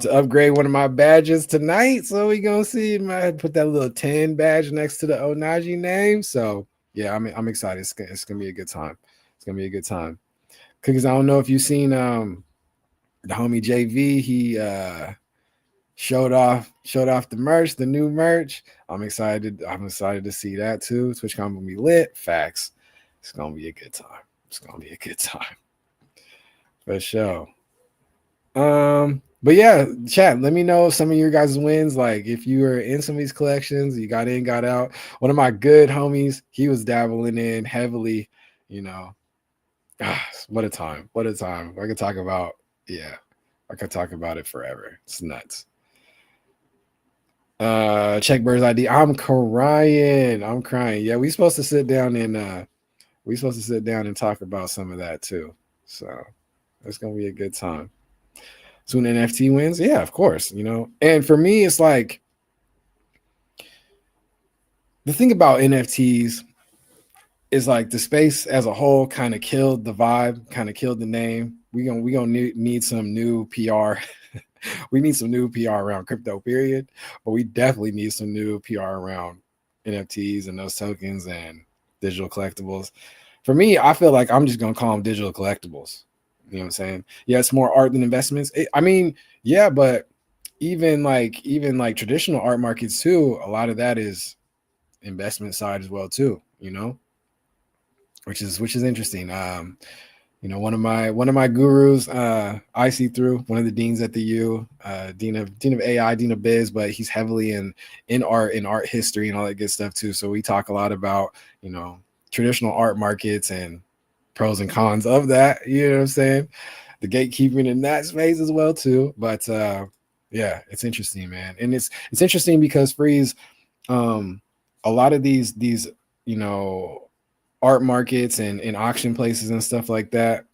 to upgrade one of my badges tonight. So we gonna see. I might put that little 10 badge next to the Onaji name. So yeah, I'm excited. It's gonna be a good time. Cookies, I don't know if you've seen the homie JV. He showed off the merch, the new merch. I'm excited to see that too. TwitchCon gonna be lit. Facts. It's gonna be a good time. For sure. But yeah, chat, let me know some of your guys' wins. Like if you were in some of these collections, you got in, got out. One of my good homies, he was dabbling in heavily, what a time. I could talk about I could talk about it forever. It's nuts. Check Bird's ID. I'm crying. Yeah, we supposed to sit down and talk about some of that too. So it's gonna be a good time. So when NFT wins, yeah, of course, And for me, it's like the thing about NFTs is like the space as a whole kind of killed the vibe, kind of killed the name. We gonna need some new PR. We need some new PR around crypto, period. But we definitely need some new PR around NFTs and those tokens and digital collectibles. For me, I feel like I'm just gonna call them digital collectibles. You know what I'm saying? Yeah, it's more art than investments. Yeah, but even like traditional art markets too, a lot of that is investment side as well too, which is interesting. One of my gurus, I see through one of the deans at the U, dean of AI, dean of biz, but he's heavily in art history and all that good stuff too. So we talk a lot about traditional art markets and pros and cons of that. You know what I'm saying? The gatekeeping in that space as well too. But yeah, it's interesting, man, and it's interesting because Freeze, a lot of these art markets and auction places and stuff like that.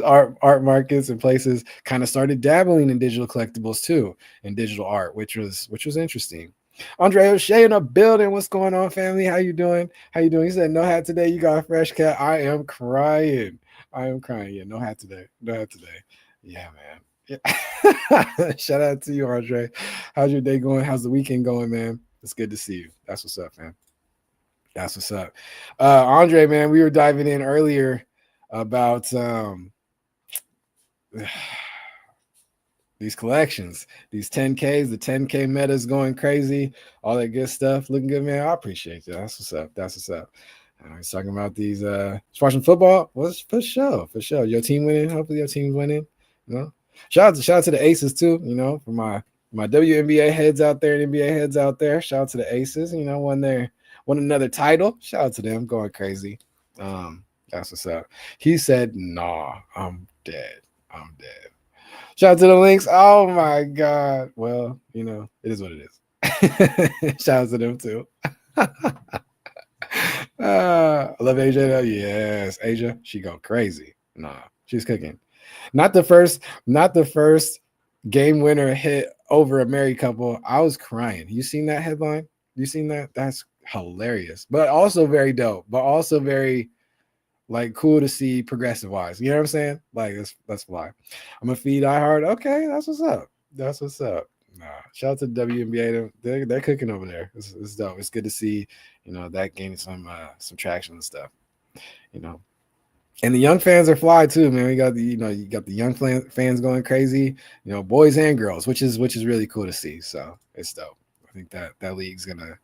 art markets and places kind of started dabbling in digital collectibles too, and digital art, which was interesting. Andre O'Shea in a building. What's going on, family? How you doing? He said no hat today. You got a fresh cat. I am crying. Yeah, no hat today. Yeah, man. Yeah. Shout out to you, Andre. How's your day going? How's the weekend going, man? It's good to see you. That's what's up, man. That's what's up. Andre, man, we were diving in earlier about these collections, these 10Ks, the 10K meta's going crazy, all that good stuff. Looking good, man. I appreciate you. That's what's up. He's talking about these watching football. Well, for sure. Your team winning. Hopefully your team's winning. Shout out to the Aces too, for my WNBA heads out there and NBA heads out there. Shout out to the Aces, won another title. Shout out to them, going crazy. That's what's up. He said, nah, I'm dead. Shout out to the Lynx. Oh my God. Well, it is what it is. Shout out to them too. I love Asia though. Yes, Asia. She go crazy. Nah, she's cooking. Not the first game winner hit over a married couple. I was crying. You seen that headline? You seen that? That's hilarious, but also very dope. But also very cool to see progressive wise. You know what I'm saying? Let's fly. I'm gonna feed iHeart. Okay, that's what's up. Nah, shout out to the WNBA. They're cooking over there. It's dope. It's good to see that gaining some traction and stuff. And the young fans are fly too, man. We got you got the young fans going crazy. Boys and girls, which is really cool to see. So it's dope. I think that league's gonna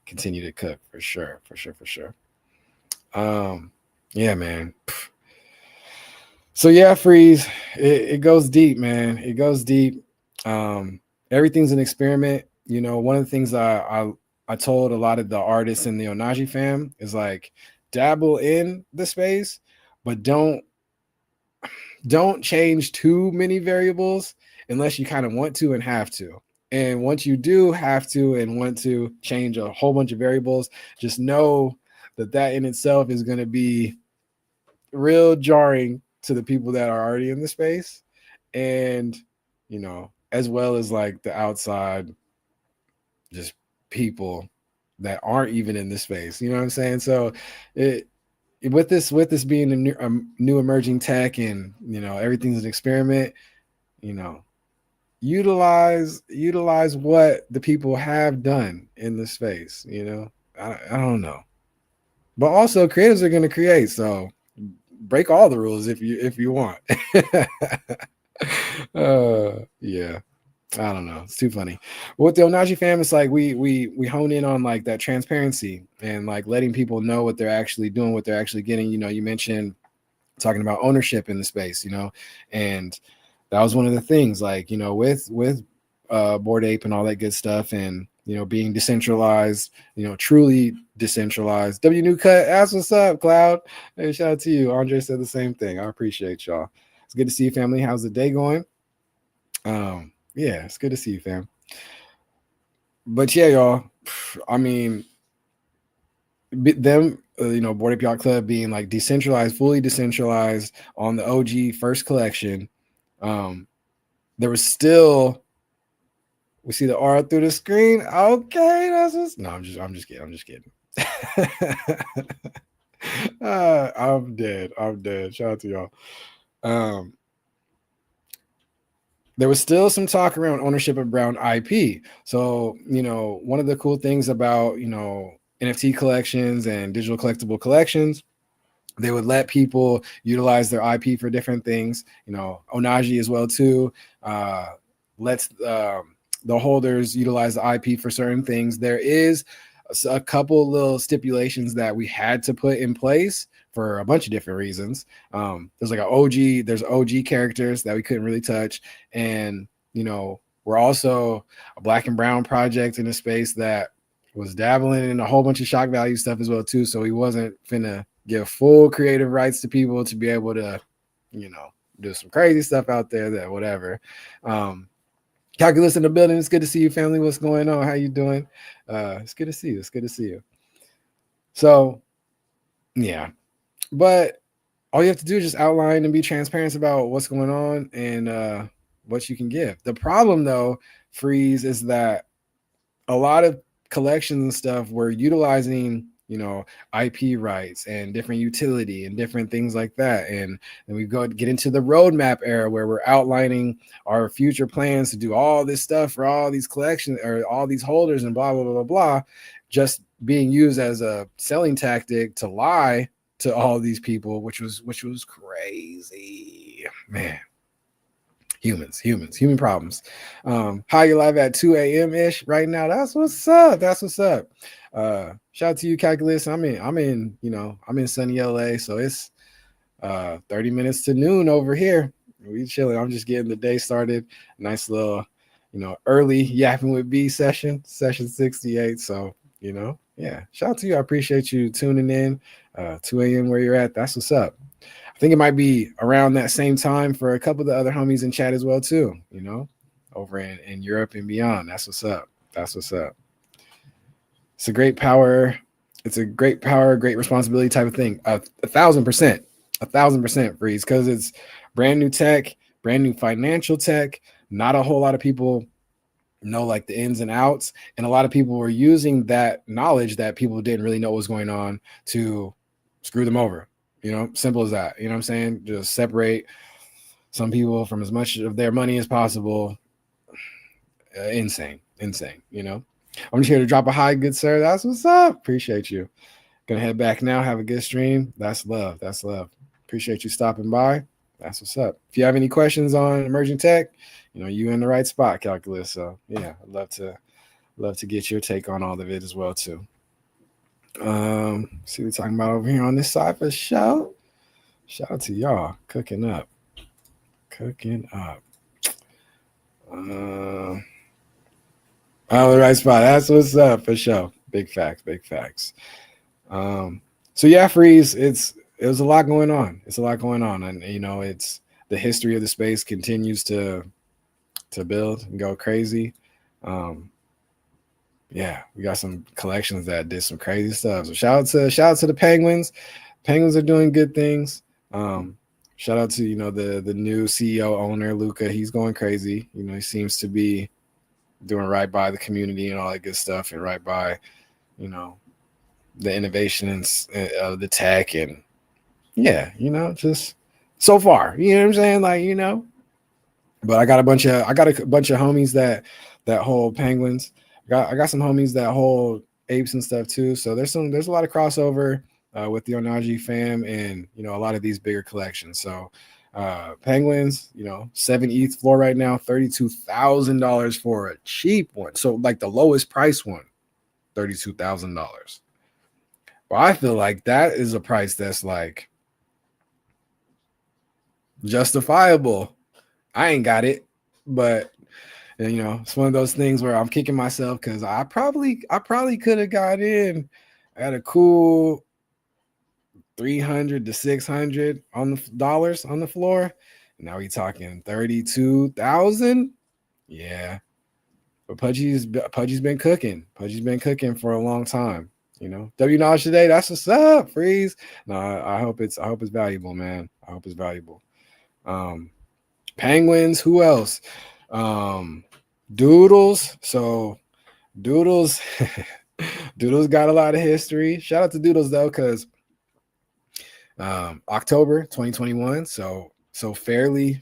continue to cook for sure. Yeah, man. So yeah, Freeze. It goes deep, man. It goes deep. Everything's an experiment. One of the things I told a lot of the artists in the Onaji fam is dabble in the space, but don't change too many variables unless you kind of want to and have to. And once you do have to and want to change a whole bunch of variables, just know that in itself is going to be real jarring to the people that are already in the space, and as well as the outside just people that aren't even in the space. You know what I'm saying? So with this being a new emerging tech, and everything's an experiment, utilize what the people have done in the space. I don't know, but also creators are going to create, so break all the rules if you want. Yeah, I don't know. It's too funny. With the Onaji fam, it's we hone in on that transparency and letting people know what they're actually doing, what they're actually getting. You mentioned talking about ownership in the space, and that was one of the things with Bored Ape and all that good stuff, and being decentralized, truly decentralized. W New Cut, ask what's up, Cloud. Hey, shout out to you. Andre said the same thing. I appreciate y'all. It's good to see you, family. How's the day going? Yeah, it's good to see you, fam. But yeah, y'all. I mean, them, Board Ape Yacht Club being like decentralized, fully decentralized on the OG first collection. There was still, we see the aura through the screen. Okay, that's just no. I'm just kidding. I'm just kidding. I'm dead. I'm dead. Shout out to y'all. There was still some talk around ownership of Brown IP. So, one of the cool things about, NFT collections and digital collectible collections, they would let people utilize their IP for different things. Onaji as well too. Lets the holders utilize the IP for certain things. There is a couple little stipulations that we had to put in place for a bunch of different reasons. There's like there's OG characters that we couldn't really touch. And, we're also a black and brown project in a space that was dabbling in a whole bunch of shock value stuff as well too. So he wasn't finna give full creative rights to people to be able to, do some crazy stuff out there that whatever. Calculus in the building. It's good to see you, family. What's going on? How you doing? It's good to see you. It's good to see you. So, yeah. But all you have to do is just outline and be transparent about what's going on and what you can give. The problem, though, Freeze, is that a lot of collections and stuff were utilizing, IP rights and different utility and different things like that. And then we get into the roadmap era where we're outlining our future plans to do all this stuff for all these collections or all these holders and blah, blah, blah, blah, blah, just being used as a selling tactic to lie to all these people, which was crazy, man. Human problems. Hi, you're live at 2 a.m. ish right now. That's what's up. Shout out to you, Calculus. I'm in sunny LA, so it's 30 minutes to noon over here. We chilling. I'm just getting the day started. Nice little, early Yappin with B session 68. So, yeah. Shout out to you. I appreciate you tuning in. 2 a.m. where you're at. That's what's up. I think it might be around that same time for a couple of the other homies in chat as well too, over in Europe and beyond. That's what's up. It's a great power, great responsibility type of thing. 1,000%, Freeze, because it's brand new tech, brand new financial tech. Not a whole lot of people know like the ins and outs, and a lot of people were using that knowledge that people didn't really know what was going on to screw them over. Simple as that. You know what I'm saying? Just separate some people from as much of their money as possible. Insane. I'm just here to drop a high, good sir. That's what's up. Appreciate you. Gonna head back now. Have a good stream. That's love. Appreciate you stopping by. That's what's up. If you have any questions on emerging tech, you in the right spot, Calculus. So yeah, I'd love to get your take on all of it as well too. See what we're talking about over here on this side for show. Shout out to y'all cooking up. Oh, the right spot. That's what's up for sure. Big facts. So yeah, Freeze. It was a lot going on. It's a lot going on, and it's the history of the space continues to build and go crazy. Yeah, we got some collections that did some crazy stuff. So shout out to the Penguins. Penguins are doing good things. Shout out to the new CEO owner Luca. He's going crazy. He seems to be doing right by the community and all that good stuff, and right by the innovations of the tech, and yeah, just so far. You know what I'm saying? Like But I got a bunch of homies that hold Penguins. I got some homies that hold apes and stuff too. So there's a lot of crossover with the Onaji fam and a lot of these bigger collections. So Penguins, 7 ETH floor right now, $32,000 for a cheap one. So like the lowest price one, $32,000. Well, I feel like that is a price that's like justifiable. I ain't got it, but it's one of those things where I'm kicking myself because I probably could have got in at a cool 300 to 600 on the dollars on the floor, Now we talking 32,000. Yeah, but Pudgy's been cooking. Pudgy's been cooking for a long time. You know, W knowledge today. That's what's up. Freeze. No, I hope it's valuable, man. I hope it's valuable. Penguins. Who else? Doodles. So Doodles. Doodles got a lot of history. Shout out to Doodles though, because October 2021. So fairly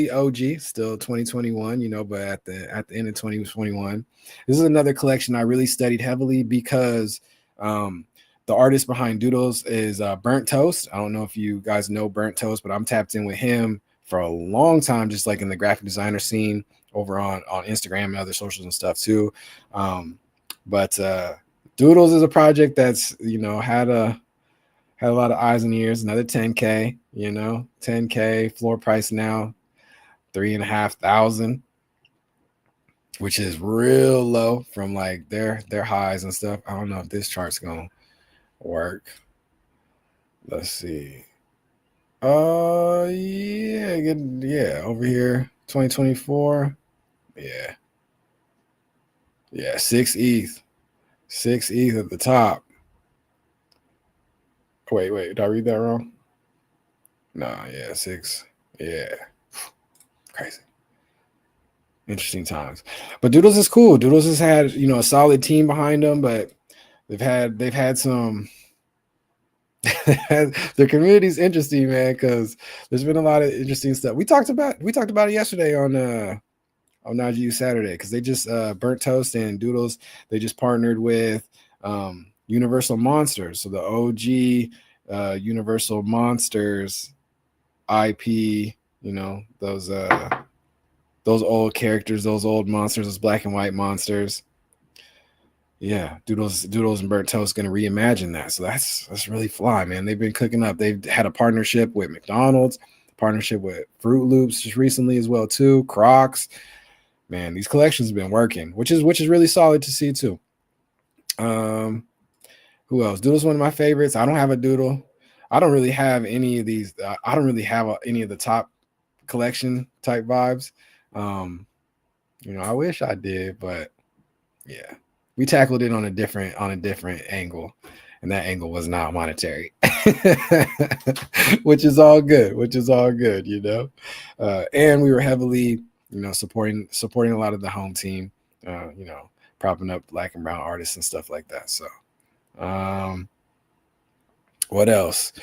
OG, still 2021, you know, but at the end of 2021. This is another collection I really studied heavily because the artist behind Doodles is Burnt Toast. I don't know if you guys know Burnt Toast, but I'm tapped in with him for a long time, just like in the graphic designer scene over on Instagram and other socials and stuff too. But Doodles is a project that's, you know, had a lot of eyes and ears. Another 10K, you know, 10K floor price now, 3,500, which is real low from like their highs and stuff. I don't know if this chart's gonna work. Let's see. Yeah, good. Yeah, over here, 2024. Yeah, 6 ETH at the top. Wait, did I read that wrong? Nah, yeah, 6. Yeah, crazy. Interesting times. But Doodles is cool. Doodles has had, you know, a solid team behind them, but they've had some their community's interesting, man, because there's been a lot of interesting stuff. We talked about it yesterday on YwB Saturday, because they just Burnt Toast and Doodles, they just partnered with Universal Monsters. So the OG Universal Monsters IP, you know, those old characters, those old monsters, those black and white monsters. Yeah, Doodles and Burnt Toast going to reimagine that. So that's really fly, man. They've been cooking up. They've had a partnership with McDonald's, partnership with Fruit Loops just recently as well too. Crocs, man. These collections have been working, which is really solid to see too. Who else? Doodle's one of my favorites. I don't have a Doodle. I don't really have any of these. I don't really have any of the top collection type vibes. You know, I wish I did, but yeah, we tackled it on a different angle, and that angle was not monetary, which is all good, you know. And we were heavily, you know, supporting a lot of the home team, you know, propping up black and brown artists and stuff like that. So what else?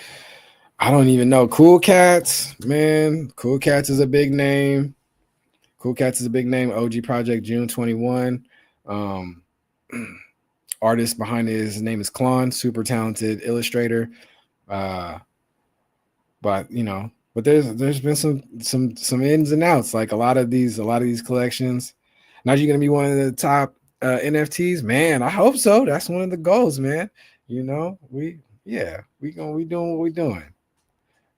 I don't even know. Cool Cats, man. Cool Cats is a big name. OG project, June 21. Artist behind it, his name is Klon, super talented illustrator. But you know, but there's been some ins and outs. Like a lot of these collections. Now you're gonna be one of the top NFTs, man. I hope so. That's one of the goals, man. You know, we doing what we doing.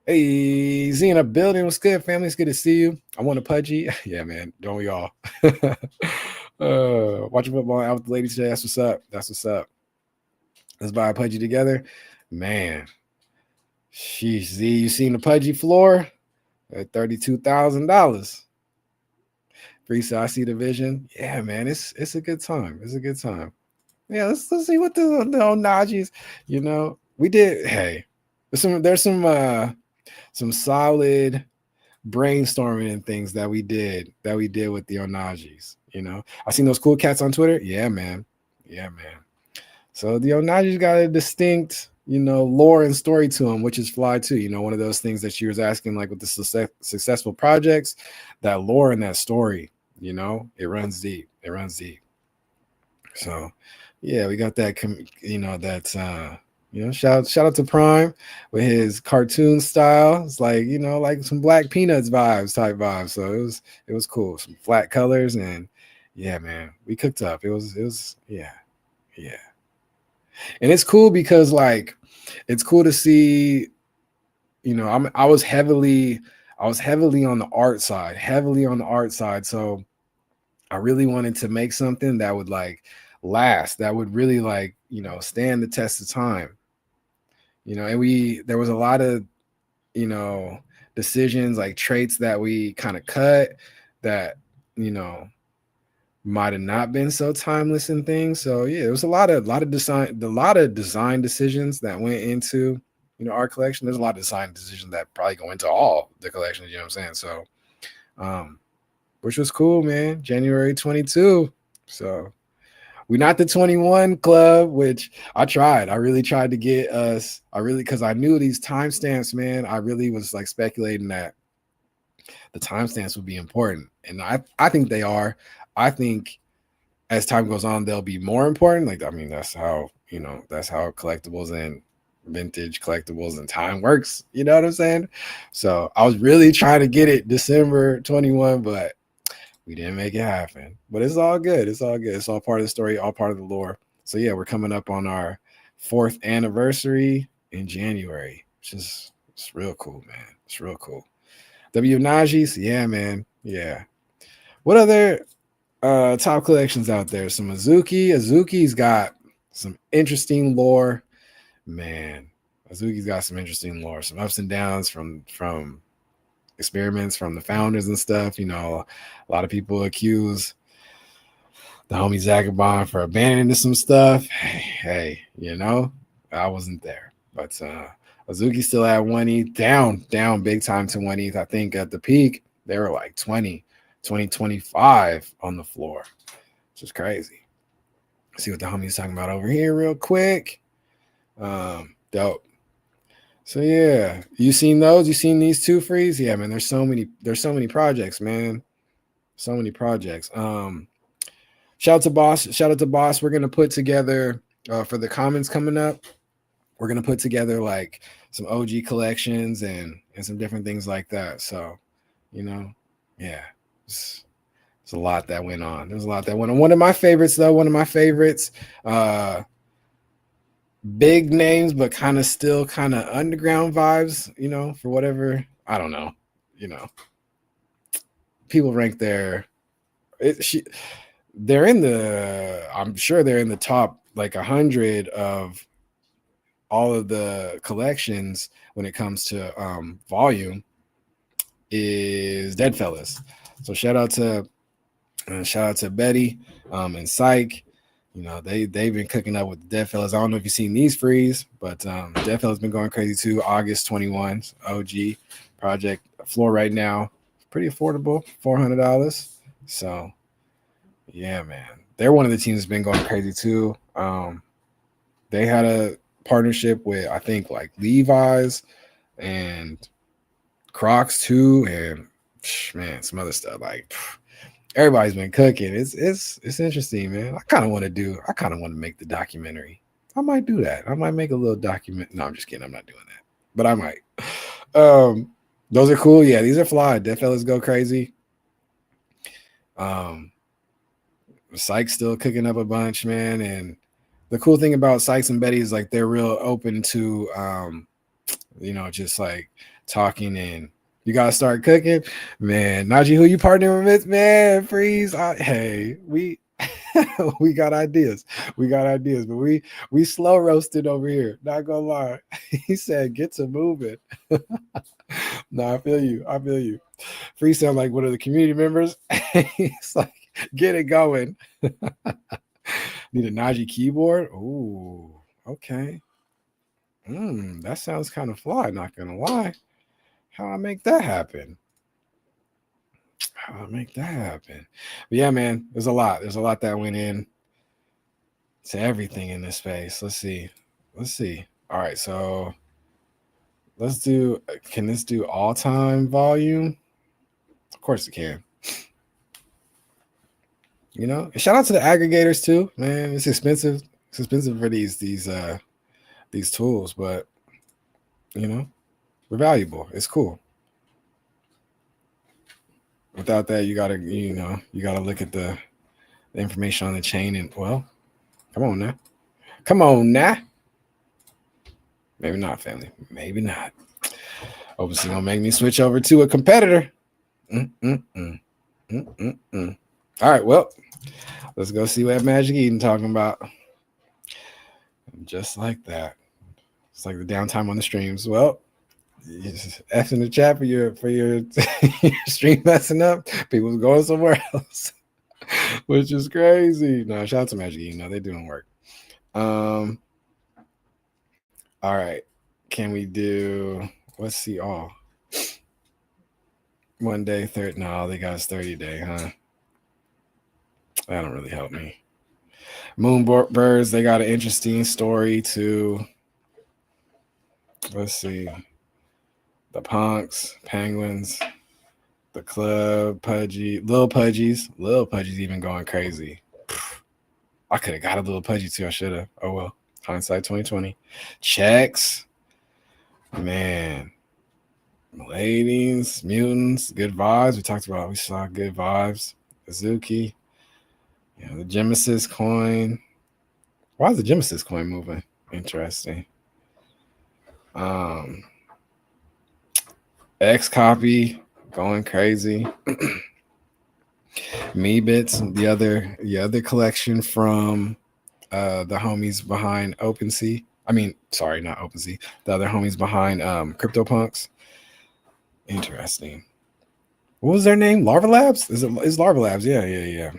Hey, Z in a building. What's good, family? It's good to see you. I want a Pudgy. Yeah, man. Don't we all? Watching football out with the ladies today. That's what's up. Let's buy a Pudgy together. Man. Sheesh, Z, you seen the Pudgy floor? At $32,000. Freestyle, I see the vision. Yeah, man. It's a good time. Yeah, let's see what the Najis, you know. We did. Hey, there's some solid brainstorming and things that we did with the Onagis. You know, I seen those cool cats on Twitter. Yeah, man. So the Onagis got a distinct, you know, lore and story to them, which is fly too. You know, one of those things that she was asking, like with the successful projects, that lore and that story, you know, it runs deep. So yeah, we got that, you know, that's you know, shout out to Prime with his cartoon style. It's like, you know, like some Black Peanuts type vibes. So it was cool. Some flat colors, and yeah, man, we cooked up. It was yeah. And it's cool because like it's cool to see, you know, I was heavily on the art side. So I really wanted to make something that would like last, that would really like, you know, stand the test of time. You know, and there was a lot of decisions, like traits that we kind of cut that, you know, might have not been so timeless and things. So yeah, it was a lot of design decisions that went into, our collection. There's a lot of design decisions that probably go into all the collections, you know what I'm saying? So which was cool, man. January 22. So we're not the 21 club, which I really tried to get us. Because I knew these timestamps, man. I really was like speculating that the timestamps would be important. And I think they are. I think as time goes on, they'll be more important. Like, I mean, that's how collectibles and vintage collectibles and time works. You know what I'm saying? So I was really trying to get it December 21, but we didn't make it happen. But it's all good. It's all good. It's all part of the story, all part of the lore. So yeah, we're coming up on our 4th anniversary in January, which is, it's real cool, man. It's real cool. Najis, yeah, man. Yeah. What other top collections out there? Some Azuki's got some interesting lore, man. Azuki's got some interesting lore, some ups and downs from experiments from the founders and stuff. You know, a lot of people accuse the homie Zagabond for abandoning some stuff. Hey, you know, I wasn't there, but Azuki still at 1 ETH, down big time to 1 ETH. I think at the peak they were like 20, 25 on the floor, which is crazy. Let's see what the homie's talking about over here real quick. Dope. So yeah, you seen those? You seen these 2 frees? Yeah, man. There's so many projects, man. So many projects. Shout out to Boss. We're gonna put together for the commons coming up. We're gonna put together like some OG collections and some different things like that. So, you know, yeah, it's a lot that went on. There's a lot that went on. One of my favorites, big names, but kind of still kind of underground vibes, you know, for whatever, I don't know, you know, people rank they're in the, I'm sure they're in the top like 100 of all of the collections when it comes to volume, is Deadfellas. So shout out to Betty and Psych. You know, they've been cooking up with the Deadfellas. I don't know if you've seen these frees, but Deadfellas been going crazy too. August 21, OG project floor right now, pretty affordable, $400. So yeah, man, they're one of the teams that's been going crazy too. They had a partnership with, I think, like Levi's and Crocs too, and man, some other stuff. Like everybody's been cooking. It's interesting, man. I kind of want to make the documentary. I might do that. I might make a little document. No, I'm just kidding. I'm not doing that, but I might. Those are cool. Yeah, these are fly. Deadfellas go crazy. Sykes still cooking up a bunch, man. And the cool thing about Sykes and Betty is like they're real open to you know, just like talking, and you gotta start cooking, man. Najee, who you partnering with, man? Freeze. Hey, we we got ideas. But we slow roasted over here. Not gonna lie. He said, get to moving. No, I feel you. Freeze sound like one of the community members. He's like, get it going. Need a Najee keyboard. Ooh, okay. That sounds kind of fly, not gonna lie. How I make that happen? But yeah, man, there's a lot that went in to everything in this space. Let's see. All right, so can this do all-time volume? Of course it can. You know, shout out to the aggregators too, man. It's expensive. It's expensive for these tools, but you know, they're valuable. It's cool. Without that, you gotta look at the information on the chain, and well, come on now. Maybe not, family. Maybe not. Obviously gonna make me switch over to a competitor. All right, well, let's go see what Magic Eden talking about. Just like that. It's like the downtime on the streams. Well, F in the chat for your your stream messing up. People's going somewhere else, which is crazy. No, shout out to Magic E. No, they're doing work. All right. Can we do? Let's see. All 1 day, third. No, they got us 30-day, huh? That don't really help me. Moonbirds, they got an interesting story too. Let's see. The Punks, Penguins, the Club, Pudgy, Lil Pudgy's. Lil Pudgy's even going crazy. I could have got a little Pudgy too. I should have. Oh well. Hindsight 2020. Checks. Man. Ladies, Mutants, Good Vibes. We saw Good Vibes. Azuki. Yeah, the Genesis coin. Why is the Genesis coin moving? Interesting. X copy going crazy. Me Bits, the other collection from the homies behind OpenSea. I mean, sorry, not OpenSea. The other homies behind CryptoPunks. Interesting. What was their name? Larva Labs? Is Larva Labs? Yeah.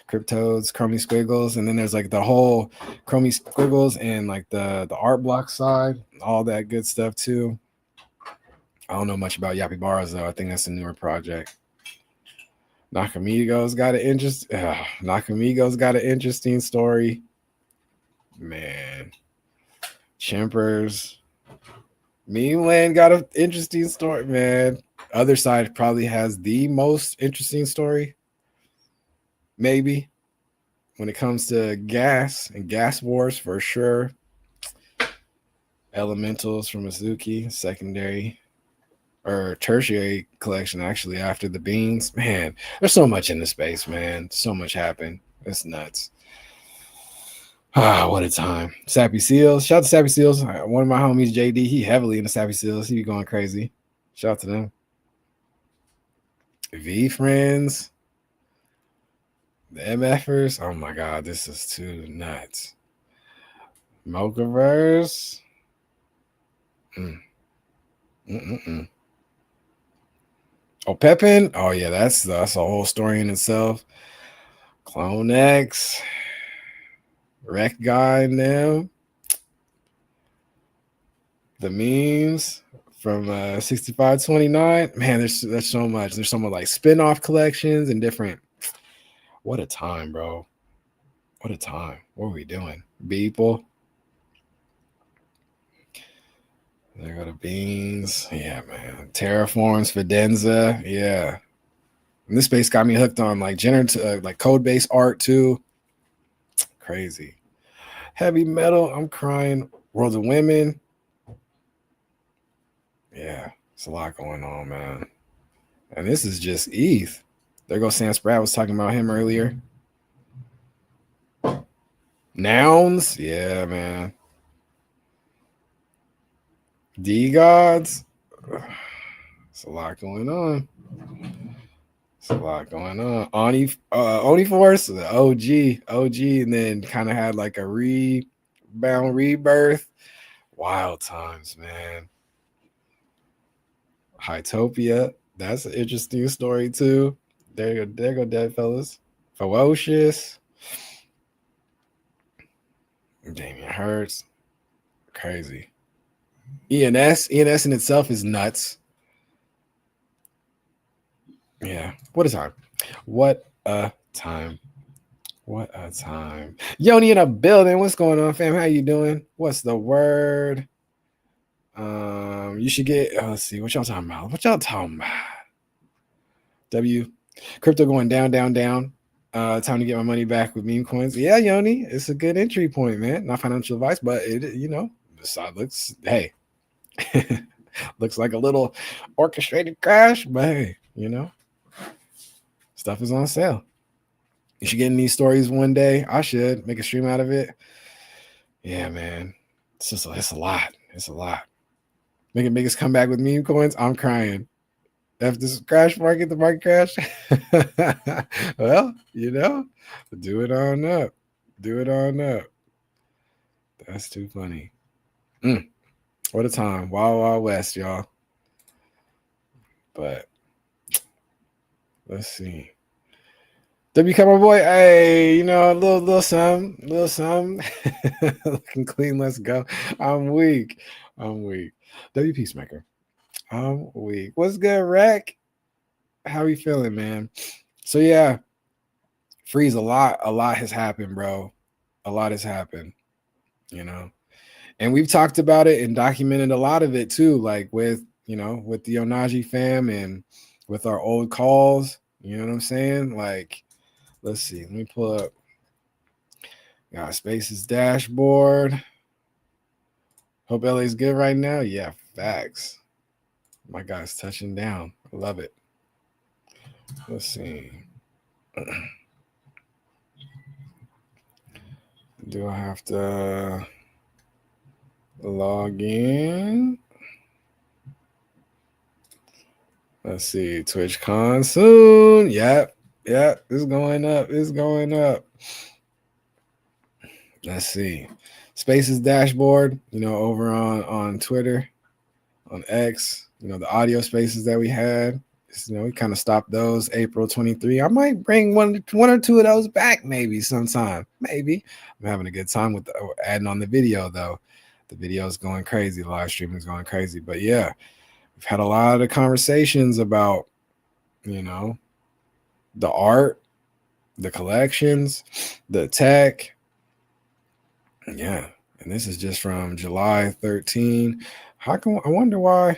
Cryptodes, Chromie Squiggles, and then there's like the whole Chromie Squiggles and like the art block side, all that good stuff too. I don't know much about Yappy Bars though. I think that's a newer project. Nakamigos got an interesting story. Man. Chimpers. Meme Land got an interesting story, man. Other side probably has the most interesting story. Maybe. When it comes to gas and gas wars, for sure. Elementals from Azuki, secondary or tertiary collection, actually, after the beans. Man, there's so much in the space, man. So much happened. It's nuts. What a time. Sappy Seals. Shout out to Sappy Seals. One of my homies, JD, he heavily into Sappy Seals. He be going crazy. Shout out to them. V Friends. The MFers. Oh my God, this is too nuts. Mochaverse. Oh, Pepin. Oh yeah, that's a whole story in itself. Clone X. Wreck Guy and them. The memes from 6529. Man, there's so much. There's so much like spin-off collections and different. What a time, bro. What a time. What are we doing? People. There go the beans. Yeah, man. Terraforms, Fidenza. Yeah. And this space got me hooked on like generative, like code-based art too. Crazy. Heavy metal. I'm crying. World of Women. Yeah, it's a lot going on, man. And this is just ETH. There goes Sam Spratt. Was talking about him earlier. Nouns. Yeah, man. D-Gods. It's a lot going on. Oni Force, the OG, and then kind of had like a rebound rebirth. Wild times, man. Hytopia. That's an interesting story too. There go dead fellas. Ferocious. Damien Hurts. Crazy. ENS in itself is nuts. Yeah. What a time. What a time. What a time. Yoni in a building. What's going on, fam? How you doing? What's the word? You should get, let's see, what y'all talking about? W. Crypto going down. Time to get my money back with meme coins. Yeah, Yoni, it's a good entry point, man. Not financial advice, but it, the side looks, hey, looks like a little orchestrated crash, but hey, stuff is on sale. You should get in these stories one day. I should make a stream out of it. Yeah, man. It's a lot. It's a lot. Making biggest comeback with meme coins. I'm crying. After this crash market, the market crash. Well, do it on up. That's too funny. What a time. Wild, wild west, y'all. But let's see. WK, my boy. Hey, you know, a little something. Looking clean. Let's go. I'm weak. W Peacemaker. I'm weak. What's good, Rec? How you feeling, man? So yeah, Freeze. A lot has happened, bro. A lot has happened. You know, and we've talked about it and documented a lot of it too, like with with the Onaji fam and with our old calls. You know what I'm saying? Like, let's see. Let me pull up. Got Space's dashboard. Hope LA's good right now. Yeah, facts. My guy's touching down. I love it. Let's see. Do I have to log in? Let's see. TwitchCon soon. Yep. It's going up. Let's see. Spaces dashboard, over on Twitter, on X, the audio spaces that we had. We kind of stopped those April 23. I might bring one or two of those back maybe sometime. Maybe. I'm having a good time with adding on the video though. The video is going crazy. The live streaming is going crazy. But yeah, we've had a lot of conversations about, the art, the collections, the tech. Yeah. And this is just from July 13. I wonder why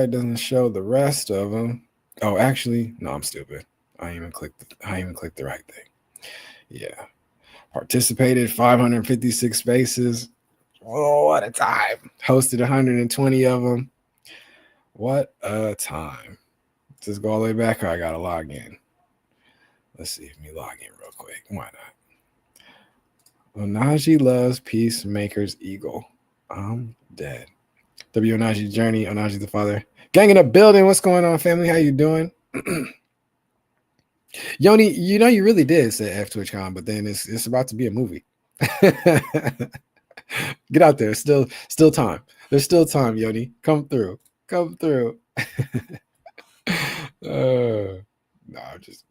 it doesn't show the rest of them. Oh, actually, no, I'm stupid. I even clicked the right thing. Yeah. Participated 556 spaces. Oh, what a time. Hosted 120 of them. What a time. Just go all the way back or I gotta log in. Let's see if me log in real quick. Why not? Onaji loves Peacemaker's Eagle. I'm dead. W Onaji Journey, Onaji the Father. Gang in the building. What's going on, family? How you doing? Yoni, you really did say F TwitchCon, but then it's about to be a movie. Get out there. Still time. There's still time, Yoni. Come through.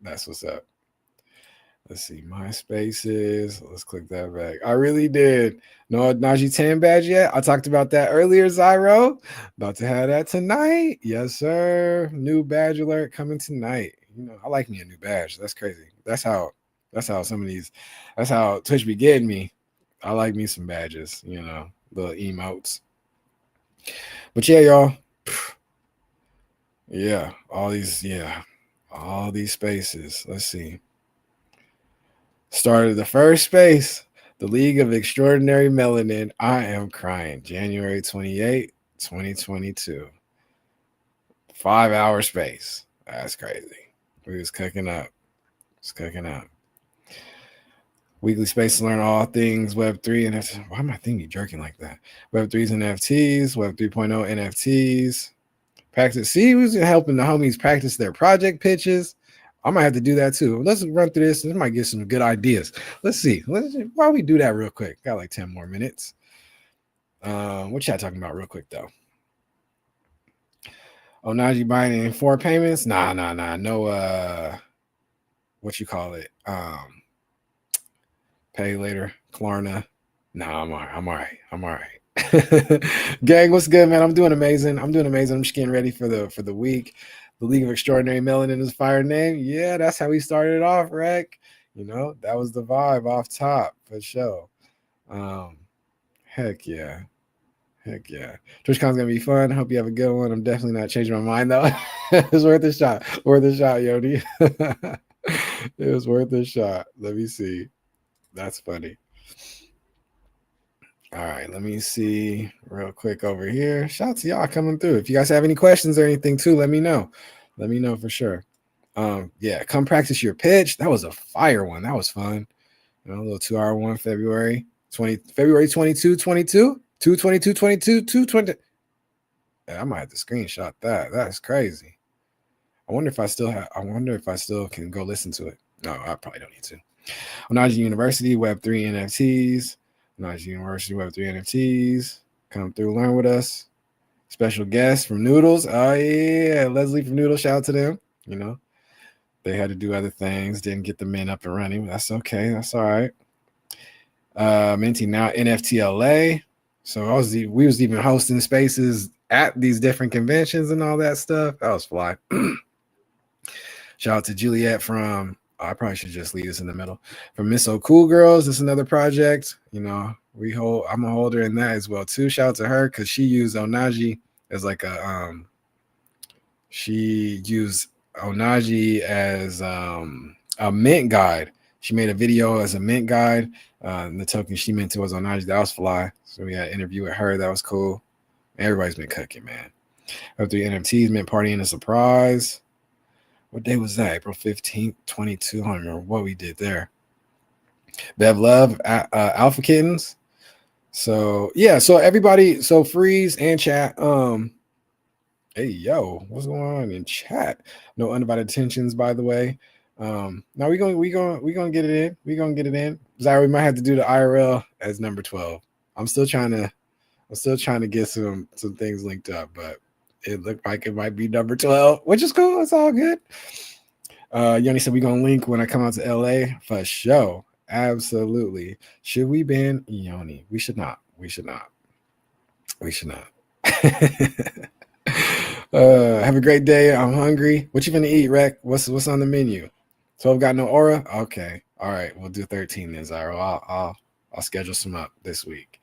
That's what's up. Let's see, MySpaces. Let's click that back. I really did. No Najee 10 badge yet. I talked about that earlier, Zyro. About to have that tonight. Yes, sir. New badge alert coming tonight. I like me a new badge. That's crazy. That's how some of these, that's how Twitch be getting me. I like me some badges, little emotes. But yeah, y'all. Yeah, all these spaces. Let's see. Started the first space, the League of Extraordinary Melanin. I am crying. January 28, 2022. 5-hour space. That's crazy. We was cooking up. Weekly space to learn all things Web3 and NFTs. Why my thing be jerking like that? Web3's NFTs, Web 3.0 NFTs. Practice. See, we was helping the homies practice their project pitches. I might have to do that too. Let's run through this. This might get some good ideas. Let's see. Why don't we do that real quick? Got like 10 more minutes. What y'all talking about real quick though? Oh, Najee buying in 4 payments? Nah. No, what you call it? Pay later, Klarna. Nah, I'm all right. Gang, what's good, man? I'm doing amazing. I'm just getting ready for the week. The League of Extraordinary Melanin is fire name. Yeah, that's how we started off, Rec. That was the vibe off top for sure. Heck yeah. TwitchCon's gonna be fun. Hope you have a good one. I'm definitely not changing my mind though. It's worth a shot. Yodi. It was worth a shot. Let me see. That's funny. All right, let me see real quick over here. Shout out to y'all coming through. If you guys have any questions or anything too, let me know. Let me know for sure. Yeah, come practice your pitch. That was a fire one. That was fun. A little 2-hour one, February 22, 22, 222, 22, 220. I might have to screenshot that. That's crazy. I wonder if I still can go listen to it. No, I probably don't need to. Onaji University, Web3 NFTs. Onaji University, Web3 NFTs. come through, learn with us. Special guest from Noodles. Oh yeah, Leslie from Noodles. Shout out to them. You know, they had to do other things, didn't get the men up and running. That's okay. That's all right. Minty now NFTLA. So we was even hosting spaces at these different conventions and all that stuff. That was fly. Shout out to Juliet from I probably should just leave this in the middle. From Miss So Cool Girls. This is another project. You know, I'm a holder in that as well too. Shout out to her because she used Onaji as like a she used Onaji as a mint guide. She made a video as a mint guide. The token she minted was Onaji. That was fly. So we had an interview with her. That was cool. Everybody's been cooking, man. After the NFTs, mint party and a surprise. What day was that? April 15th, 22. I don't remember what we did there. Bev Love, Alpha Kittens. So yeah, so everybody, so Freeze and chat. Hey yo, what's going on in chat? No undivided attentions, by the way. Now we gonna get it in. We gonna get it in. Zyra, we might have to do the IRL as number 12. I'm still trying to get some things linked up, but it looked like it might be number 12, which is cool. It's all good. Yoni said we're gonna link when I come out to LA for sure. Absolutely. Should we ban Yoni? We should not. We should not. Have a great day. I'm hungry. What you gonna eat, Rec? What's on the menu? 12 got no aura? Okay. All right. We'll do 13 then, Zyro. I'll schedule some up this week.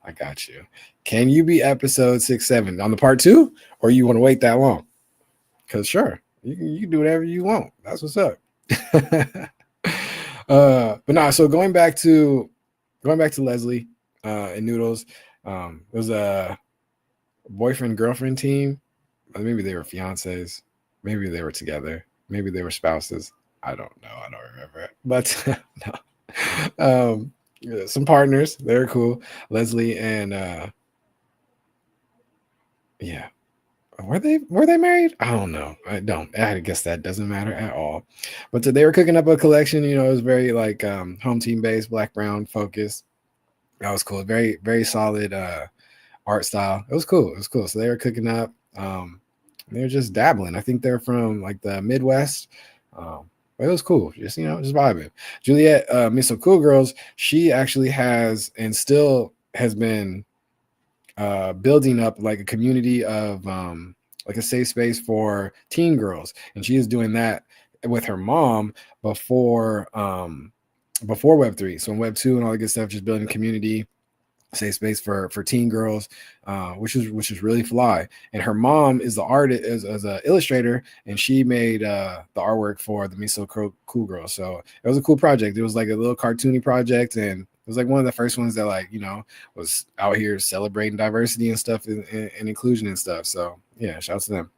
I got you. Can you be episode 6, 7 on the part 2, or you want to wait that long? Because sure, you can do whatever you want. That's what's up. But nah, so going back to Leslie and Noodles, it was a boyfriend girlfriend team. Maybe they were fiancés, maybe they were together, maybe they were spouses. I don't know. I don't remember. But no. Some partners, they're cool. Leslie and yeah. Were they married? I don't know. I guess that doesn't matter at all. But they were cooking up a collection, you know, it was very like home team based, black brown focused. That was cool. Very, very solid art style. It was cool. So they were cooking up. They were just dabbling. I think they're from like the Midwest. But it was cool. Just, you know, just vibing. Juliet, Miss So Cool Girls, she actually has and still has been building up like a community of like a safe space for teen girls. And she is doing that with her mom before Web3. So in Web2 and all the good stuff, just building community, safe space for teen girls, which is really fly. And her mom is the artist, as an illustrator, and she made the artwork for the Miso Cool Girls. So it was a cool project. It was like a little cartoony project, and it was like one of the first ones that, like, you know, was out here celebrating diversity and stuff and inclusion and stuff. So yeah, shout out to them.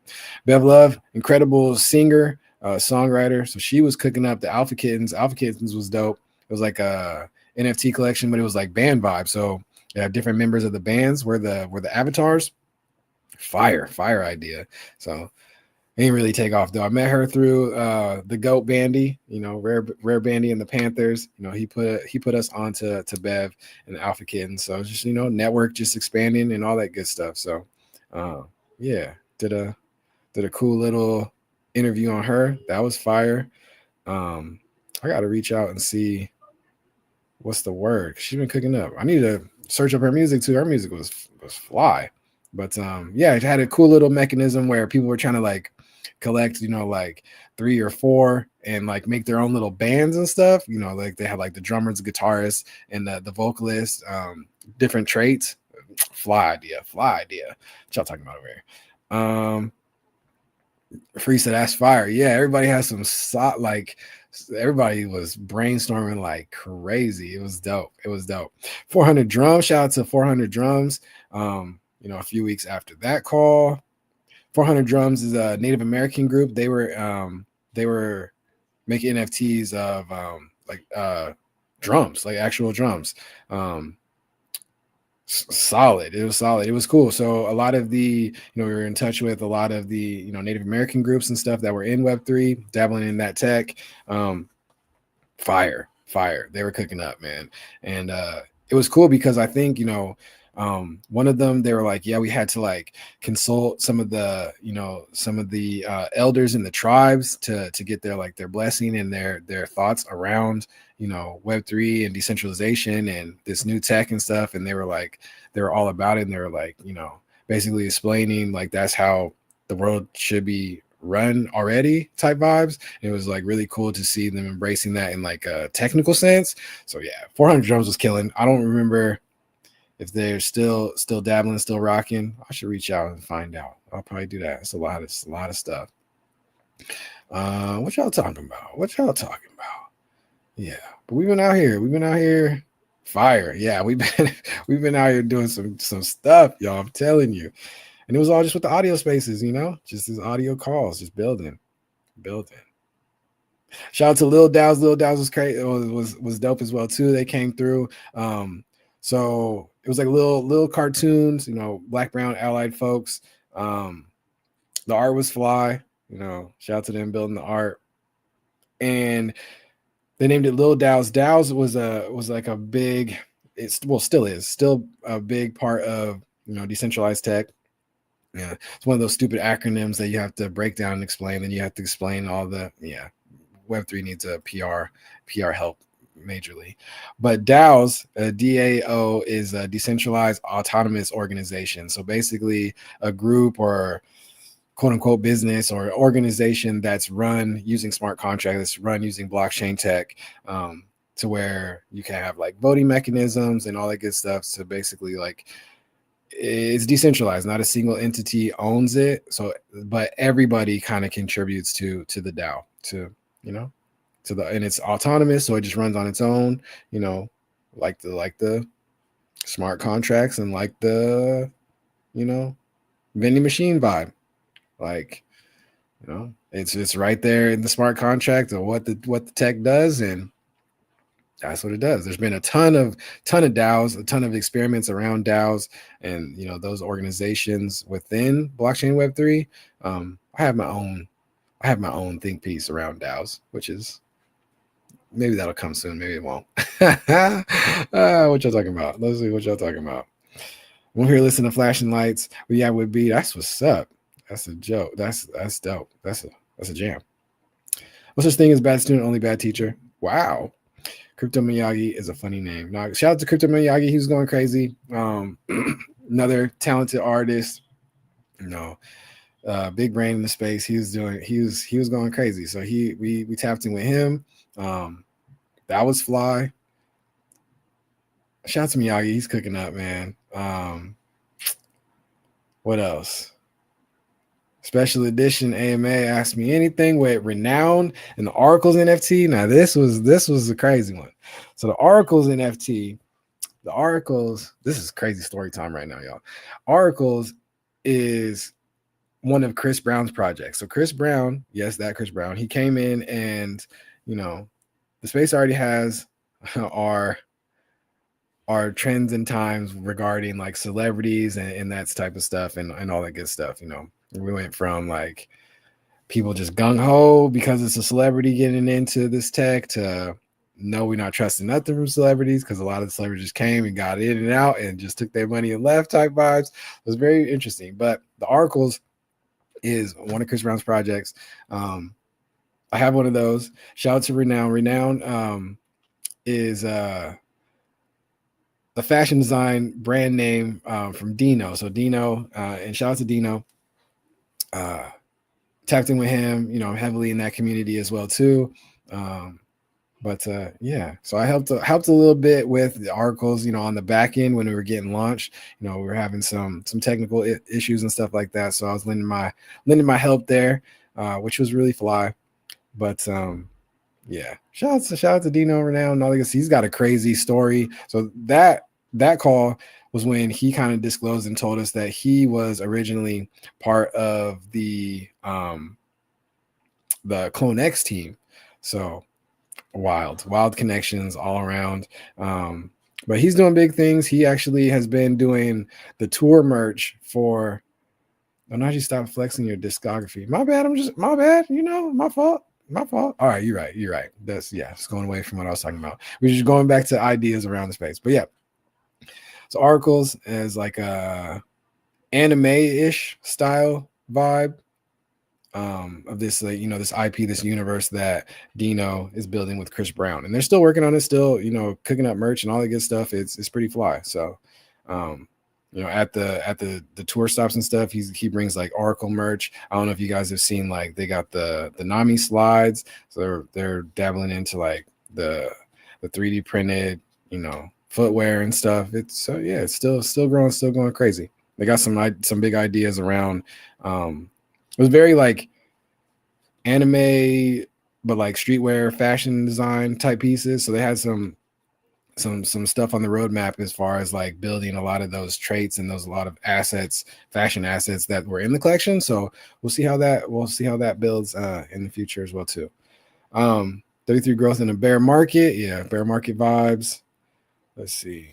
Bev Love, incredible singer, songwriter. So she was cooking up the Alpha Kittens. Alpha Kittens was dope. It was like a NFT collection, but it was like band vibe. So you have different members of the bands were the avatars. Fire idea. So it didn't really take off though. I met her through the Goat Bandy, you know, Rare Bandy and the Panthers. You know, he put us onto Bev and the Alpha Kittens. So just, you know, network just expanding and all that good stuff. So yeah, did a cool little interview on her. That was fire. I gotta reach out and see what's the word. She's been cooking up. I need to search up her music too. Her music was fly. But yeah, it had a cool little mechanism where people were trying to like collect, you know, like 3 or 4 and like make their own little bands and stuff. You know, like they had like the drummers, the guitarists, and the vocalists, different traits. Fly idea. What y'all talking about over here? Free said that's fire. Yeah, everybody has some like everybody was brainstorming like crazy. It was dope. 400 drums. Shout out to 400 drums. You know, a few weeks after that call, 400 drums is a Native American group. They were making NFTs of like drums, like actual drums. Solid. It was solid. It was cool. So a lot of the, you know, we were in touch with a lot of the, you know, Native American groups and stuff that were in Web3, dabbling in that tech. Fire. They were cooking up, man. And it was cool because I think, you know, One of them, they were like, yeah, we had to like consult some of the elders in the tribes to get their blessing and their thoughts around Web3 and decentralization and this new tech and stuff. And they were all about it, and they were like, basically explaining like that's how the world should be run already type vibes. And it was like really cool to see them embracing that in like a technical sense. So yeah, 400 drums was killing. I don't remember if they're still dabbling, still rocking. I should reach out and find out. I'll probably do that. It's a lot of stuff. What y'all talking about? Yeah, but we've been out here fire. Yeah, we've been out here doing some stuff, y'all. I'm telling you. And it was all just with the audio spaces, just these audio calls, just building. Shout out to Lil Dow's. Lil Dow's was great. It was dope as well too. They came through. So it was like little cartoons, Black, brown, allied folks. The art was fly. Shout out to them building the art. And they named it Lil Dow's. Dow's was like a big. Still is a big part of decentralized tech. Yeah, it's one of those stupid acronyms that you have to break down and explain. Then you have to explain all the Web3 needs a PR help majorly. But DAOs, DAO is a decentralized autonomous organization. So basically a group or quote unquote business or organization that's run using smart contracts, run using blockchain tech, to where you can have like voting mechanisms and all that good stuff. So basically like it's decentralized, not a single entity owns it. So, but everybody kind of contributes to the DAO, and it's autonomous. So it just runs on its own, like the smart contracts and like the, vending machine vibe. Like, it's right there in the smart contract of what the tech does. And that's what it does. There's been a ton of DAOs, a ton of experiments around DAOs and those organizations within blockchain Web3. I have my own think piece around DAOs, which is maybe that'll come soon, maybe it won't. What y'all talking about? Let's see what y'all talking about. We're here listening to Flashing Lights. But yeah, YwB, that's what's up. That's a joke. That's dope. That's a jam. What's such thing as bad student, only bad teacher? Wow. Crypto Miyagi is a funny name. Now, shout out to Crypto Miyagi. He was going crazy. Another talented artist, big brain in the space. He was going crazy. So we tapped in with him. That was fly. Shout out to Miyagi. He's cooking up, man. What else? Special edition AMA asked me anything with Renown and the Oracles NFT. Now this was a crazy one. So the Oracles NFT, this is crazy story time right now, y'all. Oracles is one of Chris Brown's projects. So Chris Brown, yes, that Chris Brown, he came in and the space already has our trends and times regarding like celebrities and that type of stuff and all that good stuff. We went from like people just gung-ho because it's a celebrity getting into this tech to no, we're not trusting nothing from celebrities because a lot of the celebrities just came and got in and out and just took their money and left type vibes. It was very interesting. But the Oracles is one of Chris Brown's projects. I have one of those. Shout out to Renown. Renown is the fashion design brand name from Dino. So Dino, and shout out to Dino. Tapped in with him, heavily in that community as well too. But so I helped a little bit with the articles, on the back end when we were getting launched. We were having some technical issues and stuff like that. So I was lending my help there, which was really fly. But shout out to Dino Renown. And all that. He's got a crazy story. So that call was when he kind of disclosed and told us that he was originally part of the Clone X team. So wild connections all around. But he's doing big things. He actually has been doing the tour merch for. Oh, now you stop flexing your discography. My bad. My bad. My fault. All right, you're right. That's it's going away from what I was talking about. We're just going back to ideas around the space. But yeah. So Oracles is like a anime-ish style vibe of this, like, this IP, this universe that Dino is building with Chris Brown, and they're still working on it, still, cooking up merch and all that good stuff. It's pretty fly. So, at the tour stops and stuff, he brings like Oracle merch. I don't know if you guys have seen, like, they got the Nami slides, so they're dabbling into like the 3D printed, footwear and stuff. It's it's still growing, still going crazy. They got some big ideas around. It was very like anime, but like streetwear, fashion design type pieces. So they had some stuff on the roadmap as far as like building a lot of those traits and a lot of assets, fashion assets that were in the collection. So we'll see how that builds in the future as well too. 33 growth in a bear market. Yeah, bear market vibes. Let's see.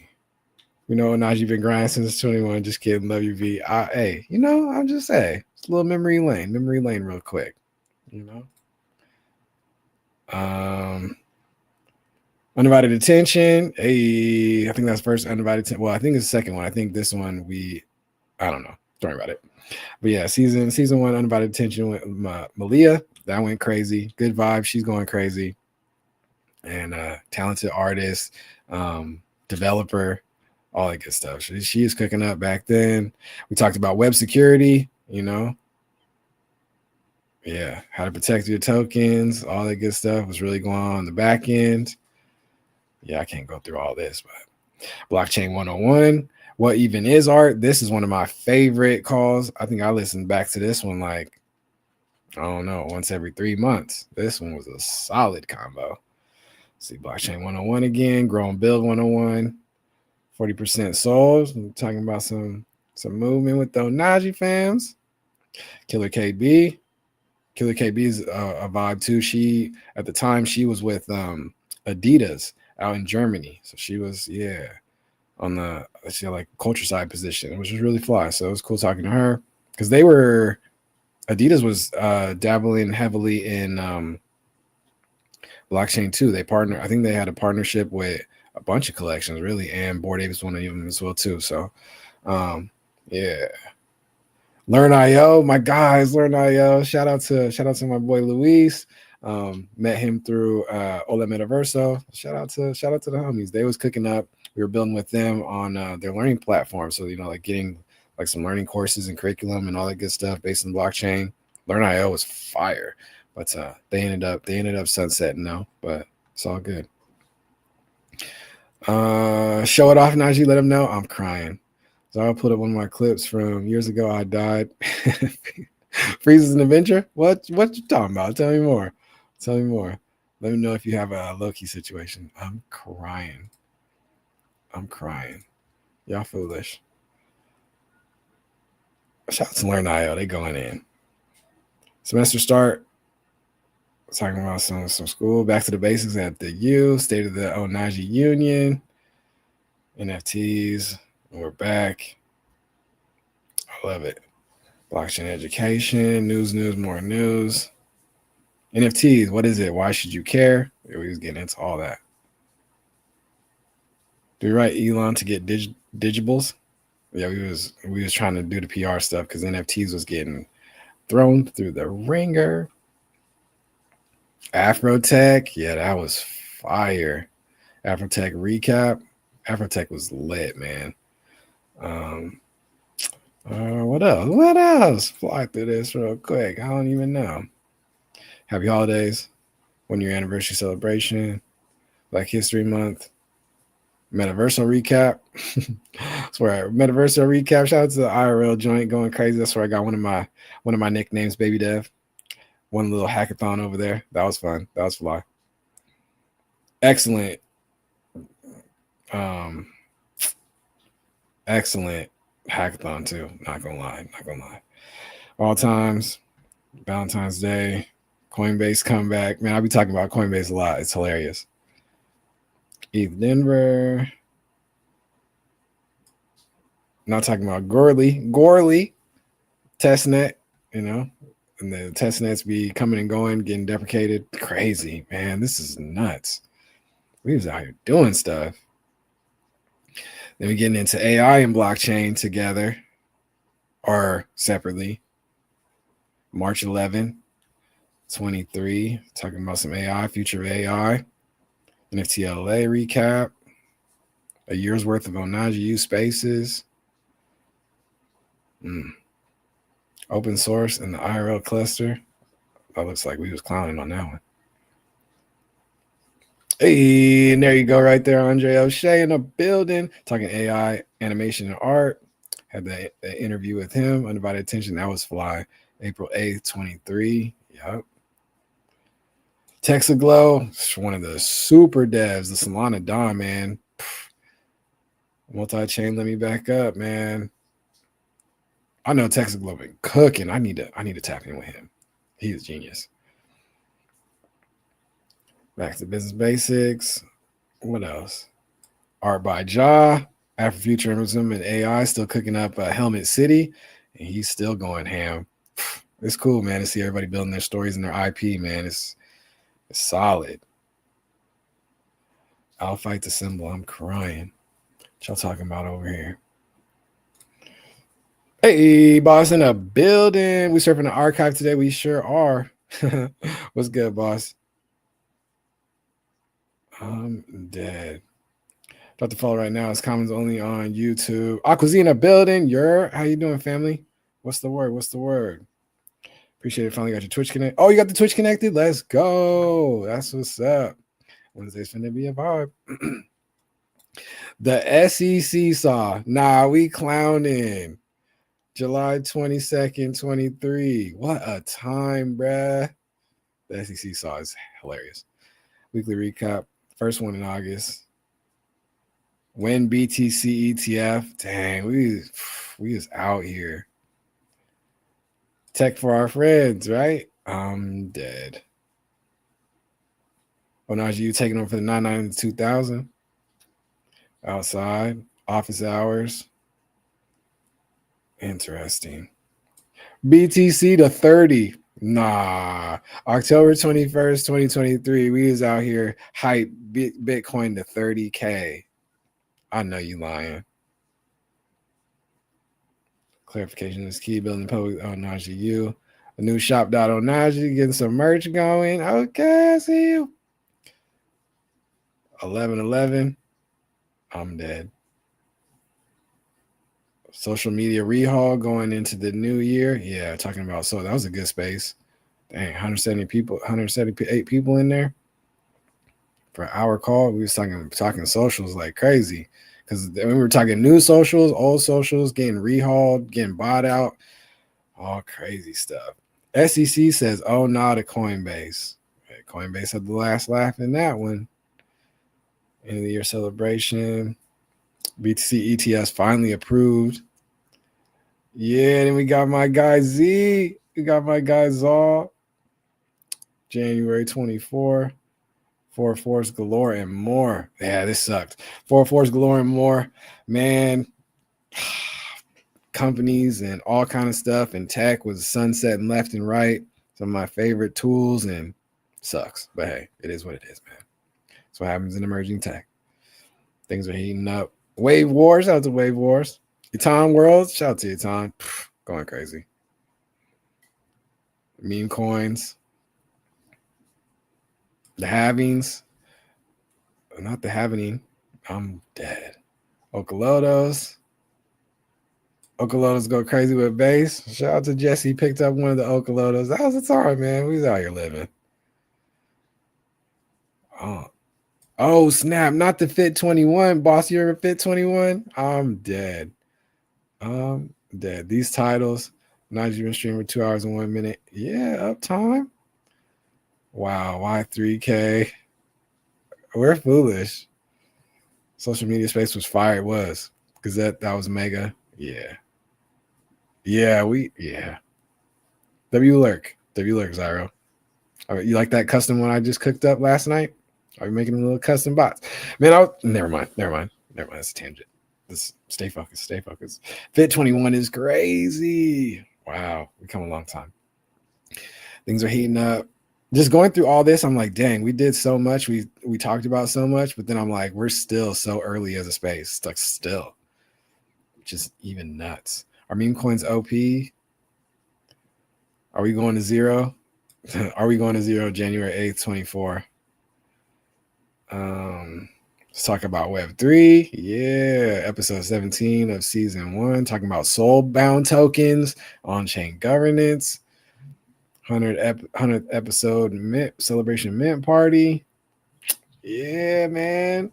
Najee been grinding since 21. Just kidding. Love you, V. Hey, I'm just saying. It's a little memory lane real quick. Undivided attention. Hey, I think that's first undivided attention. Well, I think it's the second one. I think this one I don't know. Don't worry about it. But yeah, season 1 undivided attention with Malia. That went crazy. Good vibe. She's going crazy. And talented artist, developer, all that good stuff. She is cooking up back then. We talked about web security, Yeah, how to protect your tokens, all that good stuff was really going on the back end. Yeah, I can't go through all this, but blockchain 101. What even is art? This is one of my favorite calls. I think I listened back to this one like, I don't know, once every 3 months. This one was a solid combo. See, blockchain 101 again, grow and build 101. 40% souls. I'm talking about some movement with those Najee fams. Killer KB. Killer KB is a vibe too. She, at the time, she was with Adidas out in Germany. So she was, on the, like culture side position, which was really fly. So it was cool talking to her because Adidas was dabbling heavily in blockchain too. I think they had a partnership with a bunch of collections, really, and Bored Ape is one of them as well too. So, Learn.io, my guys, Learn.io. Shout out to my boy Luis. Met him through Ola Metaverso. Shout out to the homies. They was cooking up. We were building with them on their learning platform. So like getting like some learning courses and curriculum and all that good stuff based on blockchain. Learn.io was fire, but they ended up sunsetting now. But it's all good. Show it off, Najee. Let him know I'm crying. So I'll put up one of my clips from years ago. I died. Freezes an adventure. What you talking about? Tell me more. Let me know if you have a low-key situation. I'm crying. Y'all foolish. Shout out to Learn.io. They going in. Semester start. Talking about some school. Back to the basics at the U. State of the Najee Union. NFTs. We're back. I love it. Blockchain education. News, more news. NFTs. What is it? Why should you care? We was getting into all that. Do we write Elon to get digibles? Yeah, we was trying to do the PR stuff because NFTs was getting thrown through the ringer. Afrotech, yeah, that was fire. Afrotech recap. Afrotech was lit, man. What else? Fly through this real quick. I don't even know. Happy holidays. 1 year anniversary celebration. Black History Month. Metaversal recap. That's where Metaversal recap. Shout out to the IRL joint going crazy. That's where I got one of my nicknames, Baby Dev. One little hackathon over there. That was fun. That was fly. Excellent. Excellent hackathon too. Not gonna lie. All times. Valentine's Day. Coinbase comeback. Man, I'll be talking about Coinbase a lot. It's hilarious. ETH Denver. Not talking about Gorley. Testnet, and the testnets be coming and going, getting deprecated. Crazy, man. This is nuts. We was out here doing stuff. Then we're getting into AI and blockchain together or separately. March 11, 23, talking about some AI, future of AI, NFTLA recap, a year's worth of YwB spaces, open source and the IRL cluster. That looks like we was clowning on that one. Hey, and there you go right there, Andre O'Shea in the building, talking AI, animation, and art. Had the interview with him, Undivided Attention. That was fly. April 8th, 23. Yep. Texaglow, one of the super devs, the Solana Dawn, man. Multi-chain, let me back up, man. I know Texaglow been cooking. I need to tap in with him. He's a genius. Back to business basics. What else? Art by Ja. Afrofuturism and AI still cooking up Helmet City, and he's still going ham. It's cool, man, to see everybody building their stories and their IP, man. It's solid. I'll fight the symbol. I'm crying. What y'all talking about over here? Hey, boss, in a building. We surfing the archive today. We sure are. What's good, boss? I'm dead. About to follow right now. It's comments only on YouTube. Aquazina building. How you doing, family? What's the word? What's the word? Appreciate it. Finally got your Twitch connected. Oh, you got the Twitch connected? Let's go. That's what's up. Wednesday's finna be a vibe. The SEC saw. Nah, we clowning. July 22nd, 23. What a time, bruh. The SEC saw is hilarious. Weekly recap. First one in August. Win BTC ETF. Dang, we was out here. Tech for our friends, right? I'm dead. Najee, you taking over for the 990 2000? Outside. Office hours. Interesting. BTC to 30. Nah. October 21st, 2023. We was out here hype Bitcoin to 30K. I know you lying. Clarification is key. Building public Najee you. A new shop.Najee, getting some merch going. Okay, I see you. 11/11. I'm dead. Social media rehaul going into the new year. Yeah, talking about, so that was a good space. Dang, 178 people in there for an hour call. We was talking socials like crazy, because we were talking new socials, old socials, getting rehauled, getting bought out, all crazy stuff. SEC says, oh, nah, to Coinbase. Coinbase had the last laugh in that one. End of the year celebration. BTC ETS finally approved. Yeah, then we got my guy Z. We got my guy Zal. January 24. 404s galore and more. Yeah, this sucked. 404s galore and more. Man, companies and all kind of stuff and tech was sunsetting left and right. Some of my favorite tools, and sucks. But hey, it is what it is, man. That's what happens in emerging tech. Things are heating up. Wave Wars, shout out to Wave Wars. Yaton World, shout out to Yaton. Going crazy. Meme coins. The halvings. Not the halvening. I'm dead. Okalotos. Okalotos go crazy with base. Shout out to Jesse. Picked up one of the Okalotos. That was a time, man. We was out here living. Oh, snap. Not the Fit 21. Boss, you ever Fit 21? I'm dead. Dead. These titles. Nigerian streamer 2 hours and 1 minute. Yeah, uptime. Wow. Y3K. We're foolish. Social media space was fire. It was. Because that was mega. Yeah. Yeah. W Lurk, Zyro. You like that custom one I just cooked up last night? Are you making a little custom bots? Man, never mind. That's a tangent. Stay focused. Fit 21 is crazy. Wow. We come a long time. Things are heating up. just going through all this, I'm like, dang, we did so much. We talked about so much, but then I'm like, we're still so early as a space. Like still. Just even nuts. Are meme coins OP? Are we going to zero? Are we going to zero January 8th, 24? Let's talk about Web3. Yeah, episode 17 of season 1, talking about soul-bound tokens, on-chain governance, 100th episode mint, celebration mint party. Yeah, man.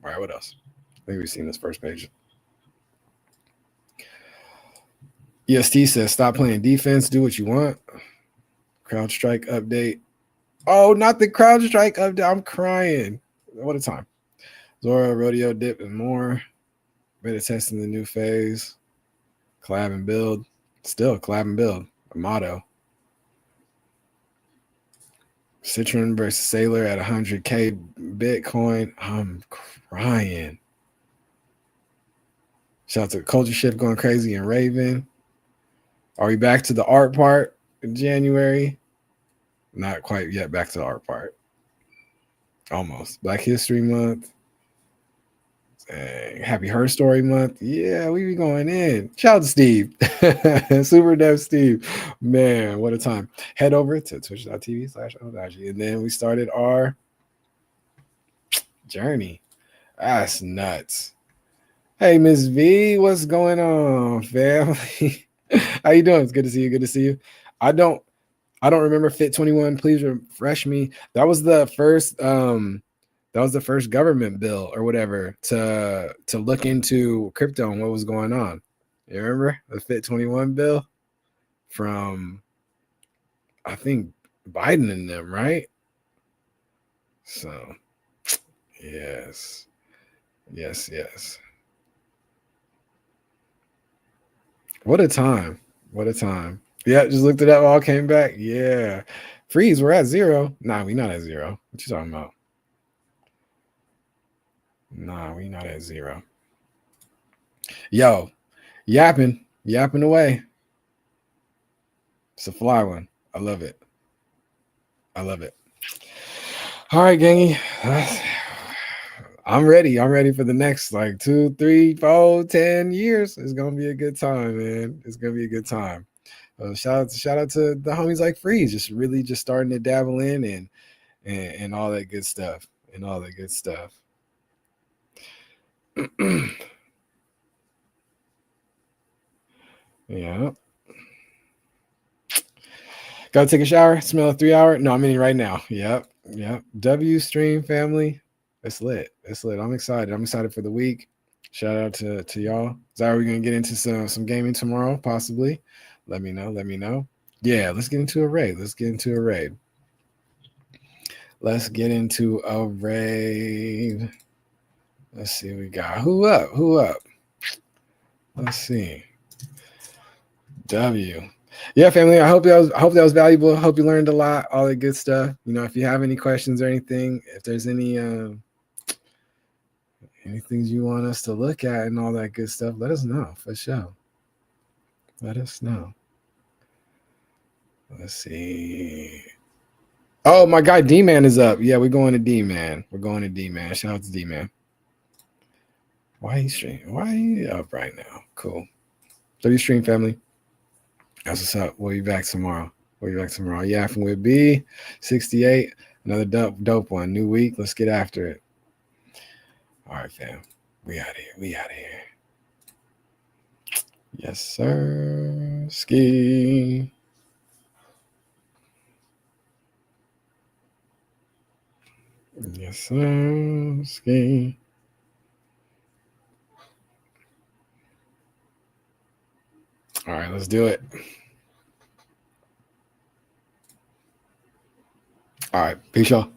All right, what else? I think we've seen this first page. EST says, stop playing defense, do what you want. CrowdStrike update. Oh, not the CrowdStrike update. I'm crying. What a time. Zora, Rodeo, Dip, and more. Beta testing the new phase. Collab and build. Still collab and build. A motto. Citron versus Sailor at 100K Bitcoin. I'm crying. Shout out to Culture Shift going crazy and Raven. Are we back to the art part in January? Not quite yet back to the art part. Almost. Black History Month. Happy Her Story Month. Yeah, we be going in. Shout out to Steve. Super Dev Steve. Man, what a time. Head over to twitch.tv/Odaji. And then we started our journey. That's nuts. Hey, Miss V, what's going on, family? How you doing? It's good to see you. Good to see you. I don't remember Fit 21. Please refresh me. That was the first government bill or whatever to look into crypto and what was going on. You remember the Fit 21 bill from, I think, Biden and them, right? So, yes. What a time. What a time. Yeah, just looked it up, all came back. Yeah. Freeze, we're at zero. Nah, we not at zero. What you talking about? Nah, we not at zero. Yo, yapping away. It's a fly one. I love it. All right, gangy. I'm ready. I'm ready for the next like 2, 3, 4, 10 years. It's gonna be a good time, man. It's gonna be a good time. Shout out to the homies like Freeze, just really just starting to dabble in and all that good stuff. Yeah. Gotta take a shower, smell a 3-hour. No, I'm in right now. Yep. W stream family. It's lit. I'm excited for the week. Shout out to y'all. Are we gonna get into some gaming tomorrow? Possibly. Let me know. Yeah, let's get into a raid. Let's get into a raid. Let's see, we got who up? Let's see. W. Yeah, family. I hope that was valuable. I hope you learned a lot, all that good stuff. You know, if you have any questions or anything, if there's any things you want us to look at and all that good stuff, let us know for sure. Let us know. Let's see. Oh, my guy D-Man is up. Yeah, we're going to D-Man. Shout out to D-Man. Why he streaming? Why he up right now? Cool. W stream family. That's what's up. We'll be back tomorrow. Yeah, from YwB68. Another dope one. New week. Let's get after it. All right, fam. We out here. Yes, sir. Ski. Yes, sir. Ski. All right, let's do it. All right. Peace, y'all.